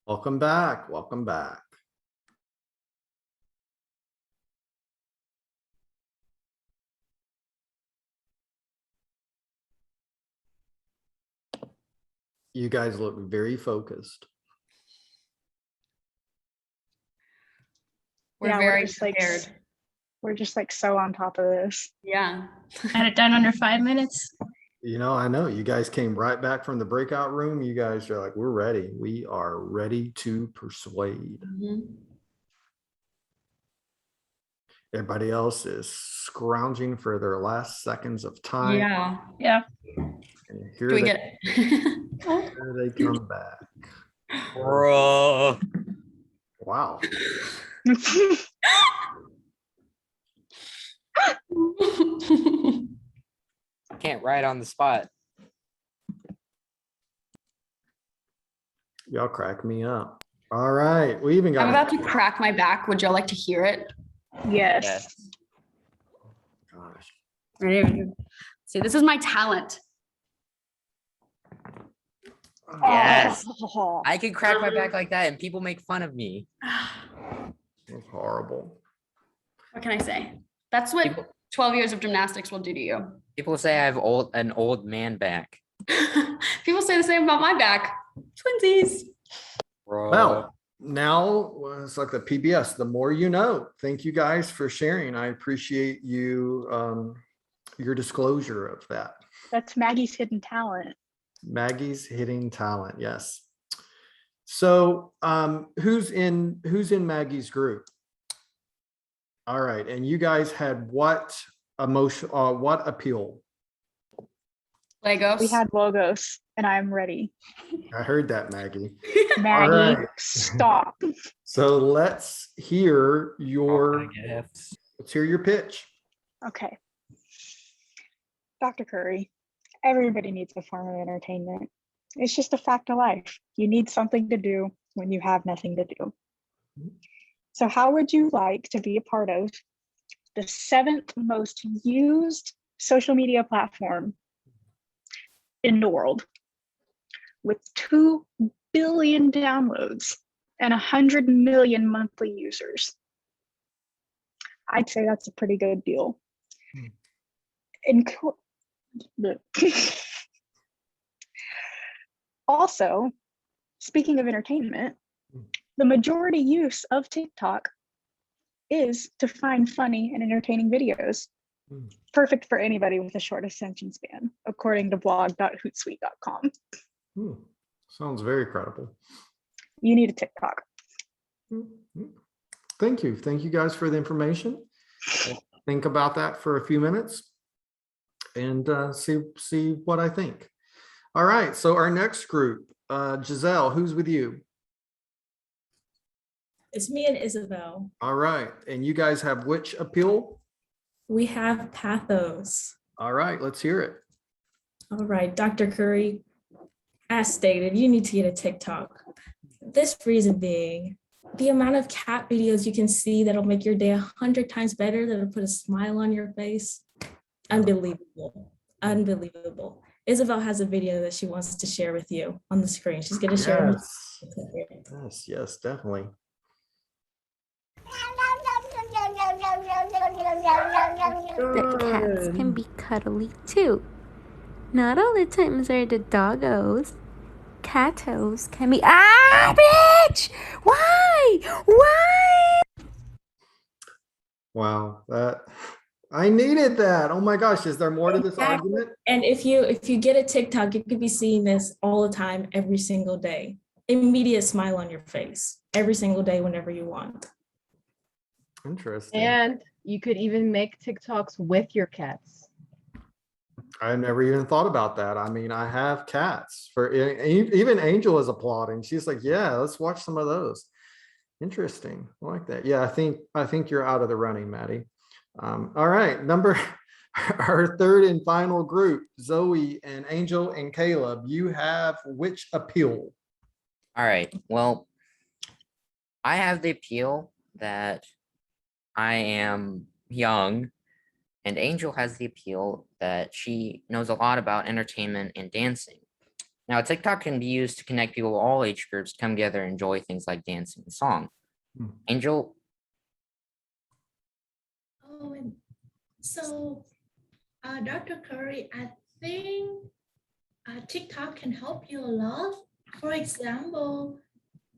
Welcome back. Welcome back. You guys look very focused. We're Yeah, very just like prepared. we're just like so on top of this. Yeah. Had it done under 5 minutes. You know, I know you guys came right back from the breakout room. You guys are like, we're ready. We are ready to persuade. Mhm. Everybody else is scrounging for their last seconds of time. Yeah. Yeah. And Do we get? here they come back. Bro. Wow. Can't write on the spot. Y'all crack me up. All right. We even got I'm about to crack my back. Would y'all like to hear it? Yes. Yes. gosh. Ready? See, this is my talent. Yes. Oh, I can crack my back like that and people make fun of me. That's horrible. What can I say? That's what People, 12 years of gymnastics will do to you. people say I have an old man back. People say the same about my back. Twinsies. Bro. Well, now it's like the PBS, the more you know. Thank you guys for sharing. I appreciate you, your disclosure of that. that's Maggie's hidden talent. Maggie's hitting talent. Yes. So who's in Maggie's group? All right. And you guys had what emotion, what appeal? Legos. We had logos, and I'm ready. I heard that, Maggie. Maggie, right. stop. So let's hear your Gifts. let's hear your pitch. Okay. Dr. Curry, everybody needs a form of entertainment. It's just a fact of life. You need something to do when you have nothing to do. So how would you like to be a part of the 7th most used social media platform in the world with 2 billion downloads and 100 million monthly users? I'd say that's a pretty good deal. Also, speaking of entertainment, the majority use of TikTok is to find funny and entertaining videos. Perfect for anybody with a short attention span, according to blog.hootsuite.com. Sounds very credible. You need a TikTok. Thank you. Thank you guys for the information. Think about that for a few minutes and see what I think. All right. So our next group, Giselle, who's with you? It's me and Isabel. All right. And you guys have which appeal? We have Pathos. All right. Let's hear it. All right, Dr. Curry, as stated, you need to get a TikTok. This reason being, the amount of cat videos you can see that'll make your day 100 times better, that'll put a smile on your face. Unbelievable. Unbelievable. Isabel has a video that she wants to share with you on the screen. She's going to share. Yes, yes, definitely. That cats can be cuddly too. Not all the times are the doggos. Catos can be. Ah, bitch! Why? Wow, that I needed that. Oh my gosh, is there more to this argument? And if you get a TikTok, you could be seeing this all the time, every single day. Immediate smile on your face every single day, whenever you want. Interesting. And you could even make TikToks with your cats. I never even thought about that. I mean, I have cats. For even Angel is applauding. She's like, "Yeah, let's watch some of those." Interesting. I like that. Yeah, I think you're out of the running, Maddie. All right, our third and final group, Zoe and Angel and Caleb. You have which appeal? All right. Well, I have the appeal that I am young And Angel has the appeal that she knows a lot about entertainment and dancing. Now, TikTok can be used to connect people of all age groups to come together and enjoy things like dancing and song. Angel? Oh, and so, Dr. Curry, I think TikTok can help you a lot. For example,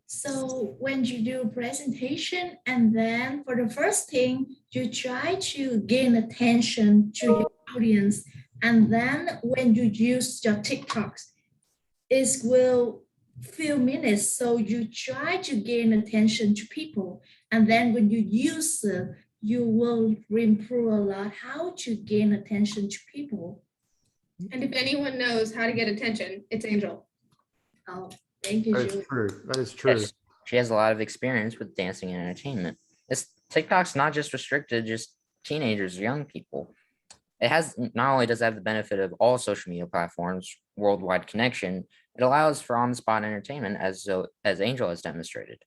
so when you do a presentation and then for the first thing, you try to gain attention to your audience. And then when you use your TikToks, it will few minutes. So you try to gain attention to people. And then when you use it, you will improve a lot how to gain attention to people. And if anyone knows how to get attention, it's Angel. Oh, thank you, That is Julie. true. That is true. Yes, she has a lot of experience with dancing and entertainment. TikTok's not just restricted to just teenagers or young people. It has not only does it have the benefit of all social media platforms, worldwide connection, it allows for on-the-spot entertainment as Angel has demonstrated.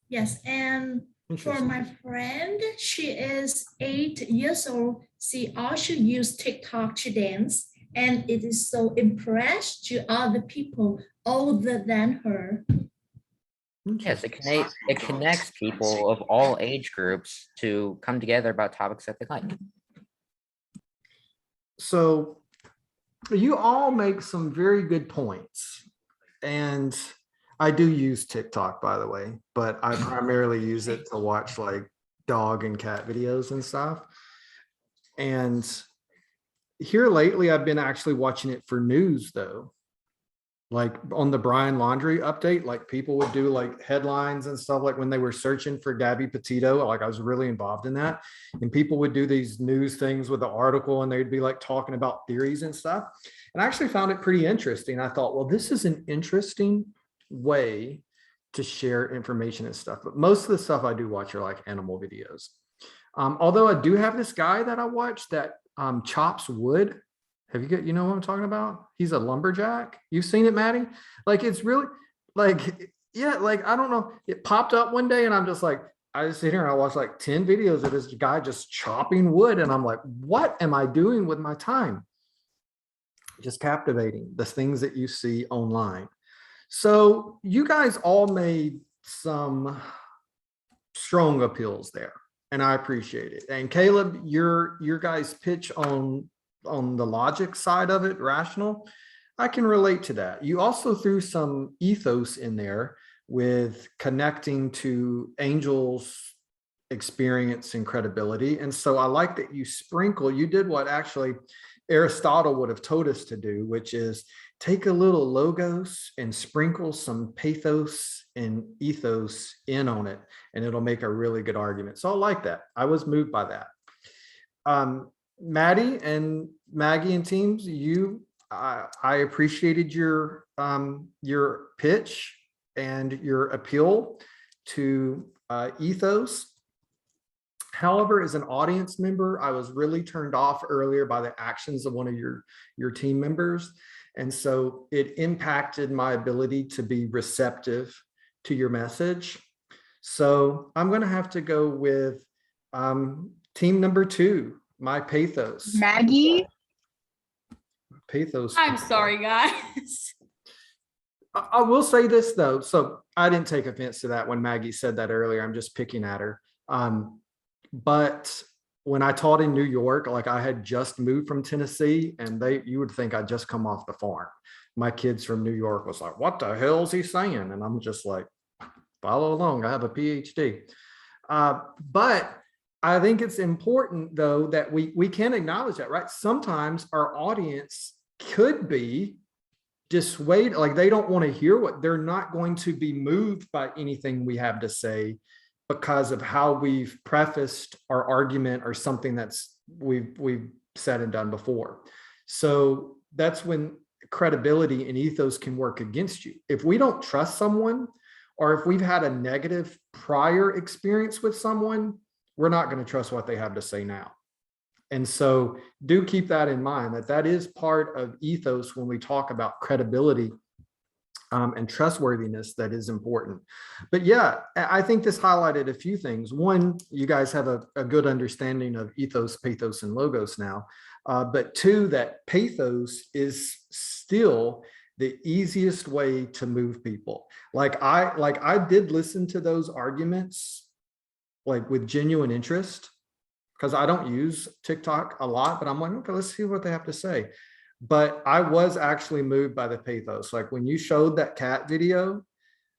Yes, and for Interesting. my friend, she is 8 years old. She also used TikTok to dance, and it is so impressed to other people older than her. Yes, it connects people of all age groups to come together about topics that they like. So you all make some very good points. And I do use TikTok, by the way, but I primarily use it to watch like dog and cat videos and stuff. And here lately, I've been actually watching it for news though. Like on the Brian Laundrie update, like people would do like headlines and stuff, like when they were searching for Gabby Petito, like I was really involved in that. And people would do these news things with the article and they'd be like talking about theories and stuff. And I actually found it pretty interesting. I thought, well, this is an interesting way to share information and stuff. But most of the stuff I do watch are like animal videos. Although I do have this guy that I watch that chops wood. Have you got, you know what I'm talking about? He's a lumberjack. You've seen it, Maddie? Like, it's really like, yeah, like, I don't know. It popped up one day and I'm just like, I just sit here and I watch like 10 videos of this guy just chopping wood. And I'm like, what am I doing with my time? Just captivating, the things that you see online. So you guys all made some strong appeals there and I appreciate it. And Caleb, your guys' pitch on the logic side of it, rational, I can relate to that. You also threw some ethos in there with connecting to Angel's experience and credibility. And so I like that you did what actually Aristotle would have told us to do, which is take a little logos and sprinkle some pathos and ethos in on it, and it'll make a really good argument. So I like that. I was moved by that. Maddie and Maggie and teams, I appreciated your pitch and your appeal to ethos. However, as an audience member, I was really turned off earlier by the actions of one of your team members. And so it impacted my ability to be receptive to your message. So I'm going to have to go with team number 2. My pathos. Maggie? Pathos. I'm sorry, guys. I will say this though. So I didn't take offense to that when Maggie said that earlier. I'm just picking at her. But when I taught in New York, like I had just moved from Tennessee and you would think I'd just come off the farm. My kids from New York was like, what the hell is he saying? And I'm just like, follow along. I have a PhD. But I think it's important though that we can acknowledge that, right? Sometimes our audience could be dissuaded, like they don't want to hear they're not going to be moved by anything we have to say because of how we've prefaced our argument or something that's we've said and done before. So that's when credibility and ethos can work against you. If we don't trust someone, or if we've had a negative prior experience with someone, we're not going to trust what they have to say now. And so do keep that in mind, that is part of ethos when we talk about credibility and trustworthiness that is important. But yeah, I think this highlighted a few things. One, you guys have a good understanding of ethos, pathos, and logos now. But two, that pathos is still the easiest way to move people. Like I did listen to those arguments like with genuine interest, because I don't use TikTok a lot, but I'm like, okay, let's see what they have to say. But I was actually moved by the pathos. Like when you showed that cat video,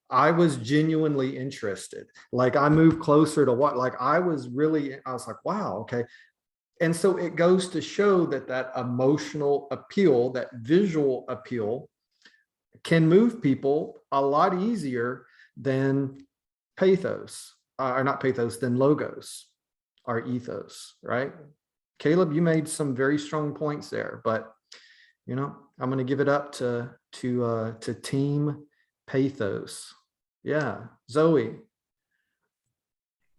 I was genuinely interested. Like I moved closer to what, like I was like, wow, okay. And so it goes to show that that emotional appeal, that visual appeal can move people a lot easier than pathos, or not pathos, than logos or ethos, right? Caleb, you made some very strong points there, but you know, I'm going to give it up to Team Pathos. Yeah, Zoe.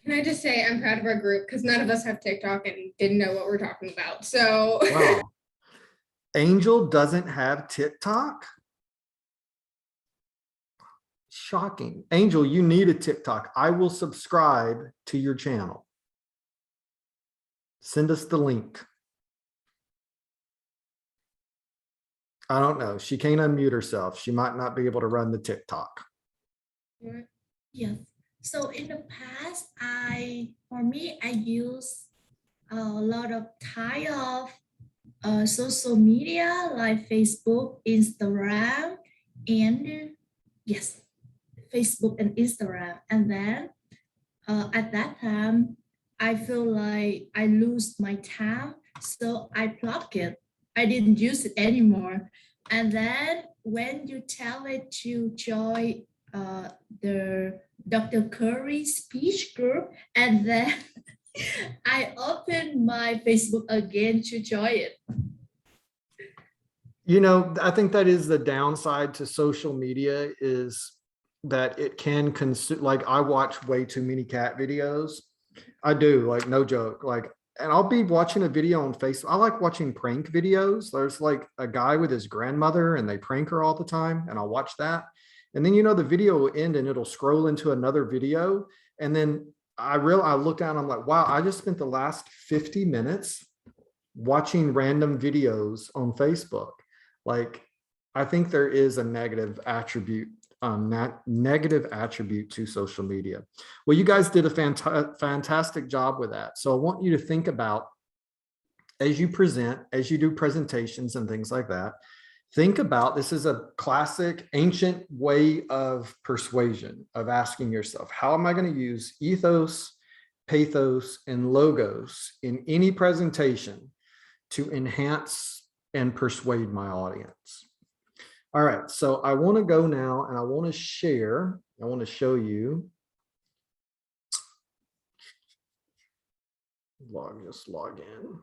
Can I just say I'm proud of our group because none of us have TikTok and didn't know what we're talking about. So Wow. Angel doesn't have TikTok? Shocking. Angel, you need a TikTok. I will subscribe to your channel. Send us the link. I don't know. She can't unmute herself. She might not be able to run the TikTok. Yes. So in the past, for me, I use a lot of type of social media like Facebook, Instagram, and yes, Facebook and Instagram. And then at that time, I feel like I lose my time, so I block it. I didn't use it anymore. And then when you tell it to join the Dr. Curry speech group, and then I opened my Facebook again to join it. You know, I think that is the downside to social media, is that it can consume, like I watch way too many cat videos. I do, like no joke, like, and I'll be watching a video on Facebook. I like watching prank videos. There's like a guy with his grandmother and they prank her all the time, and I'll watch that. And then, you know, the video will end and it'll scroll into another video. And then I look down, I'm like, wow, I just spent the last 50 minutes watching random videos on Facebook. Like, I think there is a negative attribute to social media. Well, you guys did a fantastic job with that. So I want you to think about, as you present, as you do presentations and things like that, think about, this is a classic ancient way of persuasion, of asking yourself, how am I going to use ethos, pathos, and logos in any presentation to enhance and persuade my audience? All right, so I want to go now and I want to share, I want to show you. Just log in.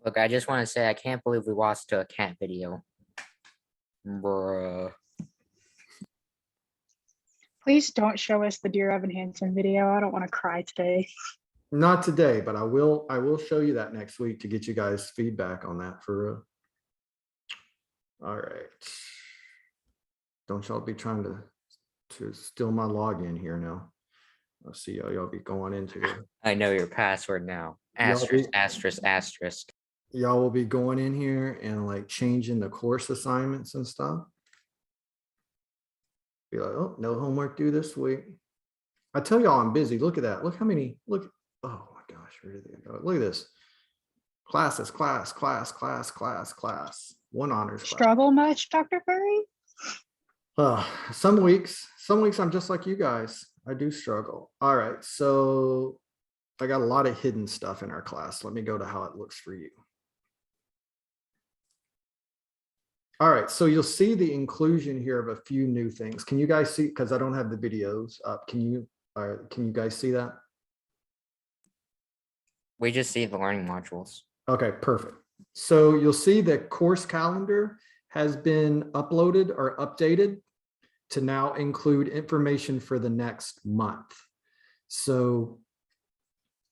Look, I just want to say I can't believe we watched a cat video. Bruh. Please don't show us the Dear Evan Hansen video. I don't want to cry today. Not today, but I will show you that next week to get you guys feedback on that for all right. Don't y'all be trying to steal my login here now. I'll see y'all be going into it. I know your password now. Asterisk, asterisk, asterisk. Y'all will be going in here and like changing the course assignments and stuff. Be like, oh, no homework due this week. I tell y'all I'm busy. Look at that. Look how many, look. Oh my gosh, where did they go? Look at this. Classes, class. One honors class. Struggle much, Dr. Curry? Some weeks I'm just like you guys. I do struggle. All right, so I got a lot of hidden stuff in our class. Let me go to how it looks for you. All right, so you'll see the inclusion here of a few new things. Can you guys see, because I don't have the videos up, can you guys see that? We just see the learning modules. Okay, perfect. So you'll see the course calendar has been uploaded or updated to now include information for the next month. So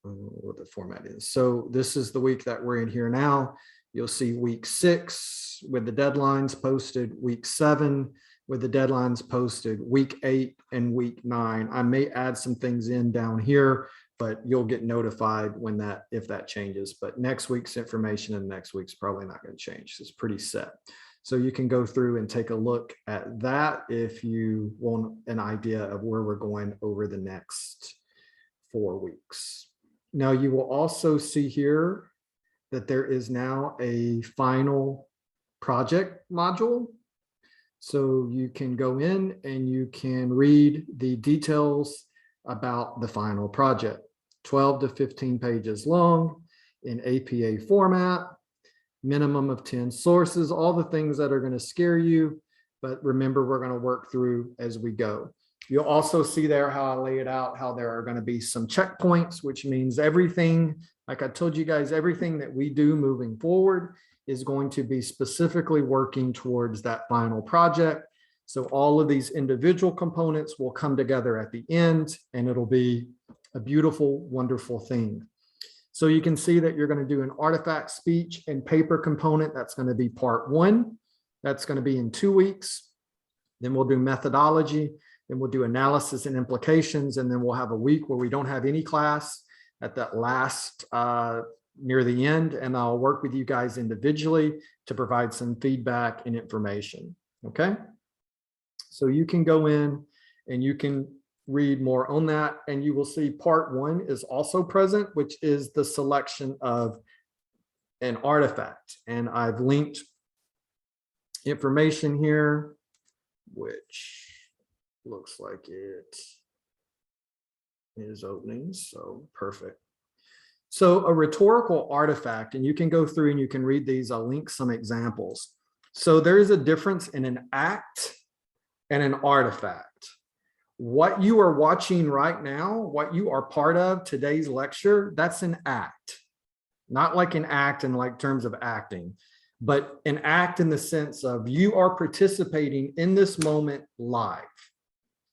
what the format is. So this is the week that we're in here now. You'll see week 6 with the deadlines posted, week 7 with the deadlines posted, week 8 and week 9. I may add some things in down here, but you'll get notified when if that changes. But next week's information and next week's probably not going to change. It's pretty set. So you can go through and take a look at that if you want an idea of where we're going over the next 4 weeks. Now you will also see here that there is now a final project module. So you can go in and you can read the details about the final project, 12 to 15 pages long in APA format, minimum of 10 sources, all the things that are going to scare you. But remember, we're going to work through as we go. You'll also see there how I lay it out, how there are going to be some checkpoints, which means everything, like I told you guys, everything that we do moving forward is going to be specifically working towards that final project. So all of these individual components will come together at the end, and it'll be a beautiful, wonderful thing. So you can see that you're going to do an artifact, speech, and paper component. That's going to be part 1. That's going to be in 2 weeks. Then we'll do methodology. Then we'll do analysis and implications. And then we'll have a week where we don't have any class at that last near the end. And I'll work with you guys individually to provide some feedback and information. Okay. So you can go in and you can read more on that, and you will see part 1 is also present, which is the selection of an artifact. And I've linked information here, which looks like it is opening. So perfect. So a rhetorical artifact, and you can go through and you can read these. I'll link some examples. So there is a difference in an act and an artifact. What you are watching right now, what you are part of today's lecture, that's an act. Not like an act in like terms of acting, but an act in the sense of you are participating in this moment live.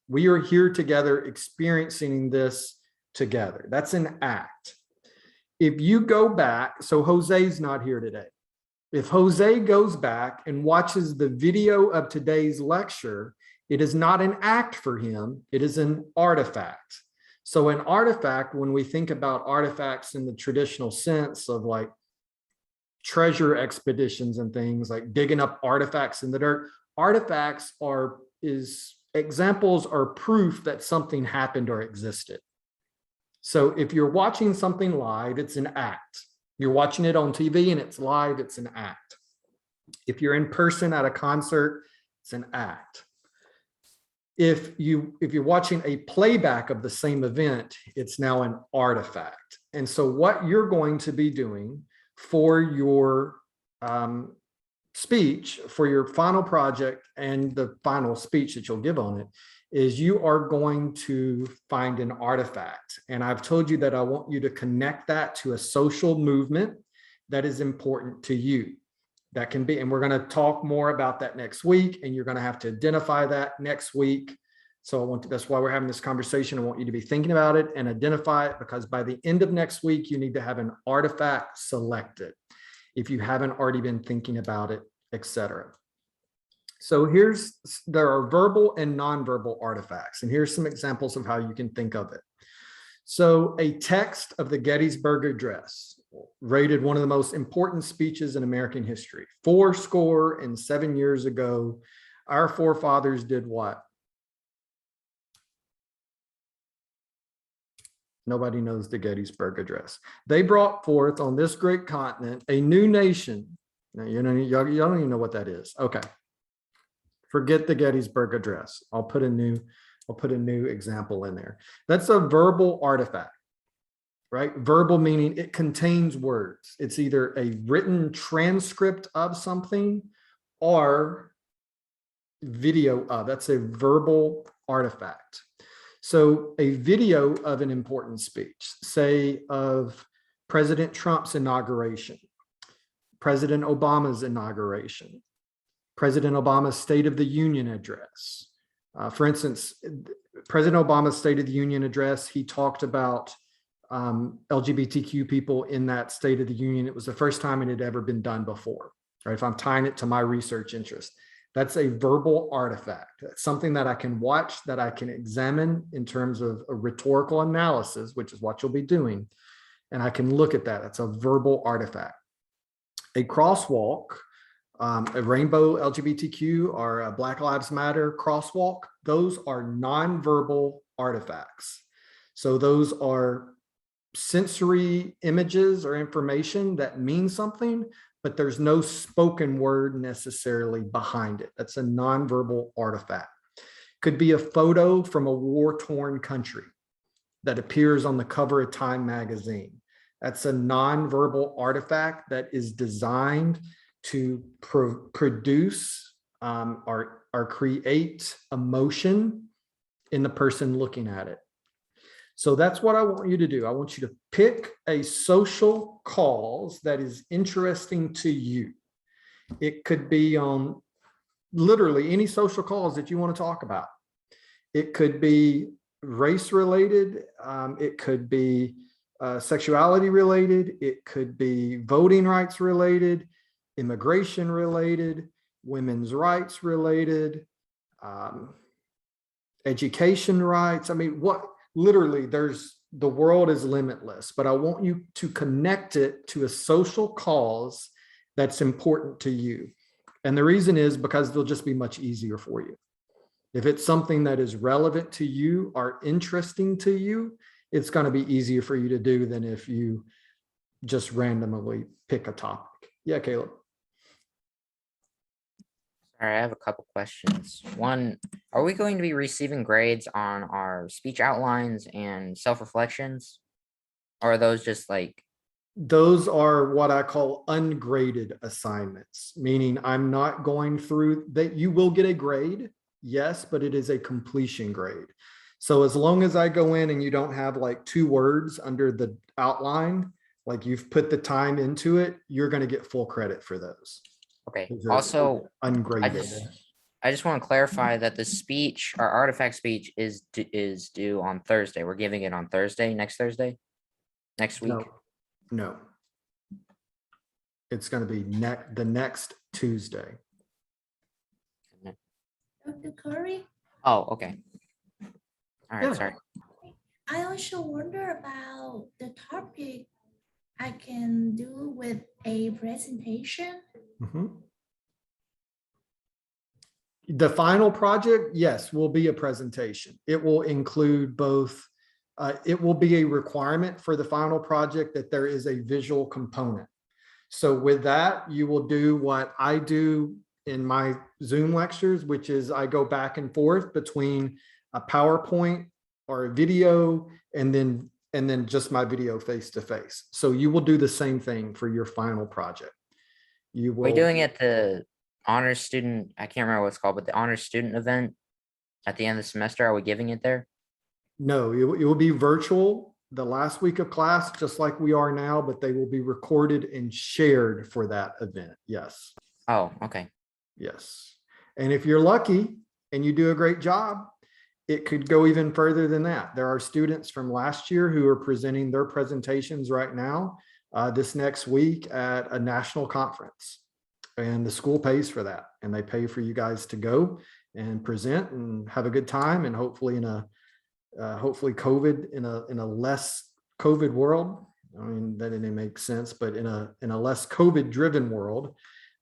We are here together experiencing this together. That's an act. If you go back, so Jose's not here today. If Jose goes back and watches the video of today's lecture, it is not an act for him, it is an artifact. So an artifact, when we think about artifacts in the traditional sense of like treasure expeditions and things like digging up artifacts in the dirt, artifacts examples are proof that something happened or existed. So if you're watching something live, it's an act. You're watching it on TV and it's live, it's an act. If you're in person at a concert, it's an act. If you're watching a playback of the same event, it's now an artifact. And so what you're going to be doing for your speech, for your final project and the final speech that you'll give on it, is you are going to find an artifact. And I've told you that I want you to connect that to a social movement that is important to you. That can be, and we're going to talk more about that next week, and you're going to have to identify that next week. So that's why we're having this conversation. I want you to be thinking about it and identify it, because by the end of next week, you need to have an artifact selected if you haven't already been thinking about it, etc. So there are verbal and nonverbal artifacts, and here's some examples of how you can think of it. So a text of the Gettysburg Address, rated one of the most important speeches in American history. 77 years ago, our forefathers did what? Nobody knows the Gettysburg Address. They brought forth on this great continent a new nation. Now, y'all don't even know what that is. Okay. Forget the Gettysburg Address. I'll put a new example in there. That's a verbal artifact, right? Verbal meaning it contains words. It's either a written transcript of something or video of. That's a verbal artifact. So a video of an important speech, say of President Trump's inauguration, President Obama's inauguration, President Obama's State of the Union address. For instance, President Obama's State of the Union address, he talked about LGBTQ people in that State of the Union. It was the first time it had ever been done before, right? If I'm tying it to my research interest, that's a verbal artifact. That's something that I can watch, that I can examine in terms of a rhetorical analysis, which is what you'll be doing. And I can look at that. That's a verbal artifact. A crosswalk, a rainbow LGBTQ or a Black Lives Matter crosswalk, those are nonverbal artifacts. So those are sensory images or information that mean something, but there's no spoken word necessarily behind it. That's a nonverbal artifact. Could be a photo from a war-torn country that appears on the cover of Time magazine. That's a nonverbal artifact that is designed to produce or create emotion in the person looking at it. So that's what I want you to do. I want you to pick a social cause that is interesting to you. It could be on literally any social cause that you want to talk about. It could be race related. It could be sexuality related. It could be voting rights related, immigration related, women's rights related, education rights. I mean, literally the world is limitless, but I want you to connect it to a social cause that's important to you. And the reason is because they'll just be much easier for you. If it's something that is relevant to you or interesting to you, it's going to be easier for you to do than if you just randomly pick a topic. Yeah, Caleb. All right, I have a couple questions. One, are we going to be receiving grades on our speech outlines and self-reflections? Or are those just like? Those are what I call ungraded assignments, meaning I'm not going through that. You will get a grade, yes, but it is a completion grade. So as long as I go in and you don't have like 2 words under the outline, like you've put the time into it, you're going to get full credit for those. Okay. Those are Also, ungraded. I just want to clarify that the speech, our artifact speech is due on Thursday. We're giving it on Thursday, next week. No. It's going to be the next Tuesday. Dr. Curry, Oh, okay. All right, Yeah. sorry. I also wonder about the topic I can do with a presentation. The final project, yes, will be a presentation. It will include both. It will be a requirement for the final project that there is a visual component. So with that, you will do what I do in my Zoom lectures, which is I go back and forth between a PowerPoint or a video and then just my video face to face. So you will do the same thing for your final project. You will. We're doing it the honors student, I can't remember what it's called, but the honors student event at the end of the semester, are we giving it there? No, it will be virtual the last week of class, just like we are now, but they will be recorded and shared for that event. Yes. Oh, okay. Yes. And if you're lucky and you do a great job, it could go even further than that. There are students from last year who are presenting their presentations right now this next week at a national conference. And the school pays for that. And they pay for you guys to go and present and have a good time. And hopefully hopefully COVID in a less COVID world. I mean, that didn't make sense, but in a less COVID driven world,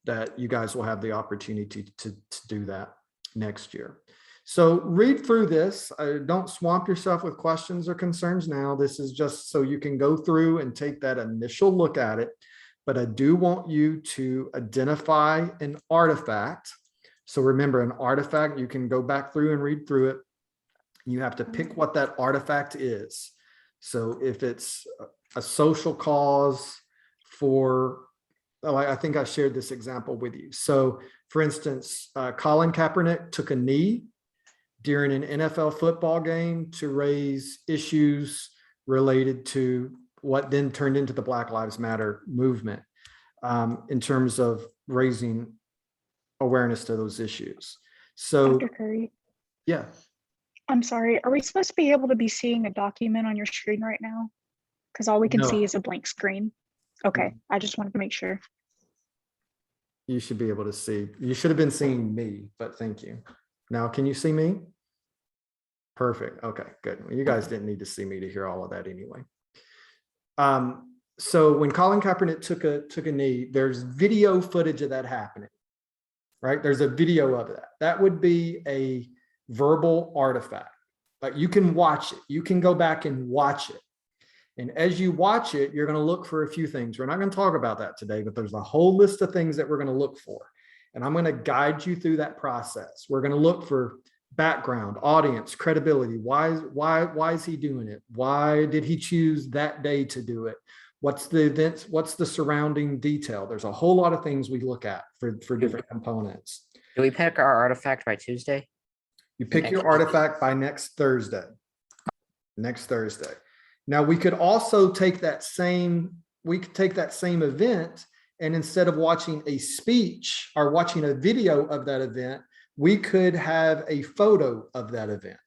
that you guys will have the opportunity to do that next year. So read through this. Don't swamp yourself with questions or concerns now. This is just so you can go through and take that initial look at it. But I do want you to identify an artifact. So remember, an artifact, you can go back through and read through it. You have to pick what that artifact is. So if it's a social cause I think I shared this example with you. So for instance, Colin Kaepernick took a knee during an NFL football game to raise issues related to what then turned into the Black Lives Matter movement in terms of raising awareness to those issues. So, Dr. Curry, yeah. I'm sorry. Are we supposed to be able to be seeing a document on your screen right now? Because all we can No. see is a blank screen. Okay, I just wanted to make sure. You should be able to see. You should have been seeing me, but thank you. Now, can you see me? Perfect. Okay, good. Well, you guys didn't need to see me to hear all of that anyway. So when Colin Kaepernick took a knee, there's video footage of that happening, right? There's a video of that. That would be a verbal artifact. Like you can watch it. You can go back and watch it. And as you watch it, you're going to look for a few things. We're not going to talk about that today, but there's a whole list of things that we're going to look for. And I'm going to guide you through that process. We're going to look for background, audience, credibility. Why is he doing it? Why did he choose that day to do it? What's the events? What's the surrounding detail? There's a whole lot of things we look at for different components. Do we pick our artifact by Tuesday? You pick your artifact by next Thursday. Next Thursday. Now we could also take that same event, and instead of watching a speech or watching a video of that event, we could have a photo of that event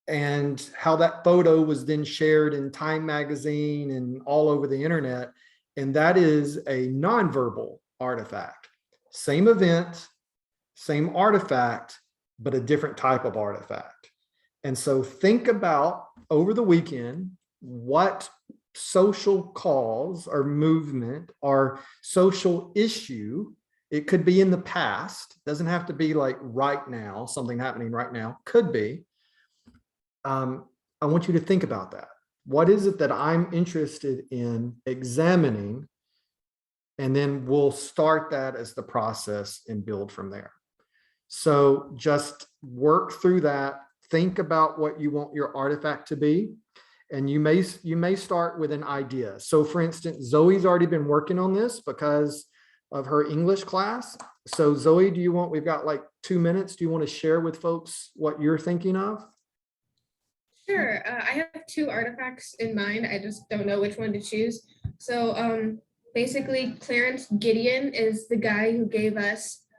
and how that photo was then shared in Time Magazine and all over the internet. And that is a nonverbal artifact. Same event, same artifact, but a different type of artifact. And so think about over the weekend, what social cause or movement or social issue, it could be in the past, doesn't have to be like right now, something happening right now, could be. I want you to think about that. What is it that I'm interested in examining? And then we'll start that as the process and build from there. So just work through that. Think about what you want your artifact to be. And you may start with an idea. So for instance, Zoe's already been working on this because of her English class. So Zoe, we've got like 2 minutes. Do you want to share with folks what you're thinking of? Sure. I have 2 artifacts in mind. I just don't know which one to choose. So basically, Clarence Gideon is the guy who gave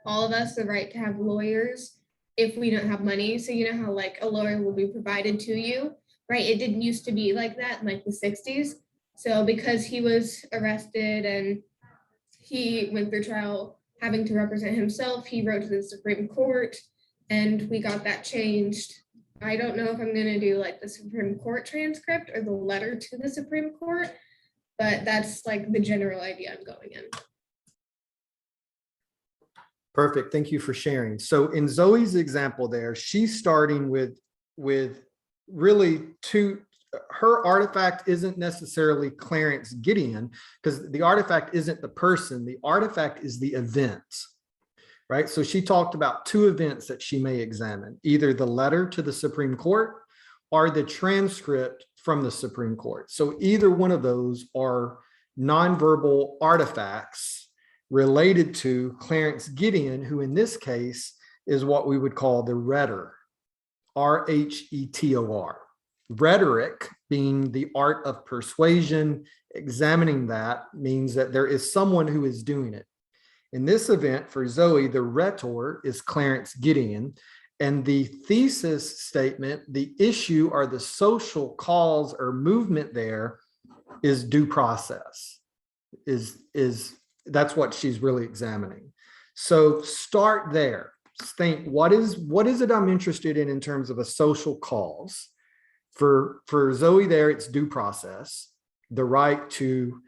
all of us, the right to have lawyers if we don't have money. So you know how like a lawyer will be provided to you, right? It didn't used to be like that in like the 60s. So because he was arrested and he went through trial having to represent himself, he wrote to the Supreme Court and we got that changed. I don't know if I'm going to do like the Supreme Court transcript or the letter to the Supreme Court, but that's like the general idea I'm going in. Perfect. Thank you for sharing. So in Zoe's example there, she's starting with really her artifact isn't necessarily Clarence Gideon, because the artifact isn't the person, the artifact is the event, right? So she talked about 2 events that she may examine, either the letter to the Supreme Court or the transcript from the Supreme Court. So either one of those are nonverbal artifacts related to Clarence Gideon, who in this case is what we would call the rhetor, R-H-E-T-O-R. Rhetoric being the art of persuasion. Examining that means that there is someone who is doing it. In this event for Zoe, the rhetor is Clarence Gideon, and the thesis statement, the issue or the social cause or movement there is due process. That's what she's really examining. So start there. Think, what is it I'm interested in terms of a social cause? For Zoe there, it's due process, the right to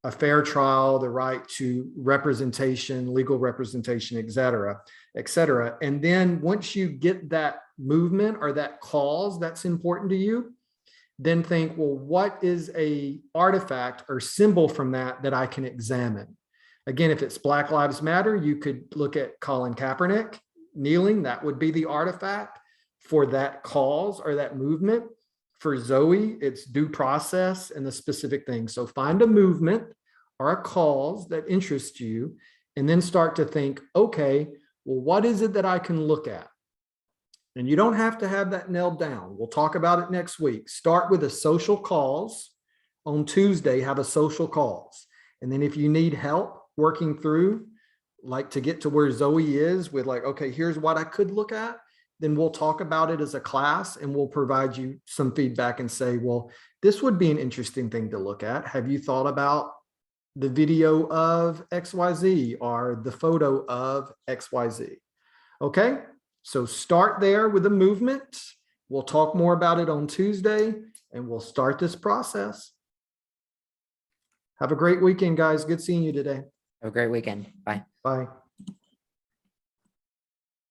a fair trial, the right to representation, legal representation, et cetera, et cetera. And then once you get that movement or that cause that's important to you, then think, well, what is a artifact or symbol from that I can examine? Again, if it's Black Lives Matter, you could look at Colin Kaepernick kneeling. That would be the artifact for that cause or that movement. For Zoe, it's due process and the specific thing. So find a movement or a cause that interests you, and then start to think, okay, well, what is it that I can look at? And you don't have to have that nailed down. We'll talk about it next week. Start with a social cause. On Tuesday, have a social cause. And then if you need help working through, like to get to where Zoe is with like, okay, here's what I could look at, then we'll talk about it as a class and we'll provide you some feedback and say, well, this would be an interesting thing to look at. Have you thought about the video of XYZ or the photo of XYZ? Okay, so start there with the movement. We'll talk more about it on Tuesday and we'll start this process. Have a great weekend, guys. Good seeing you today. Have a great weekend. Bye. Bye.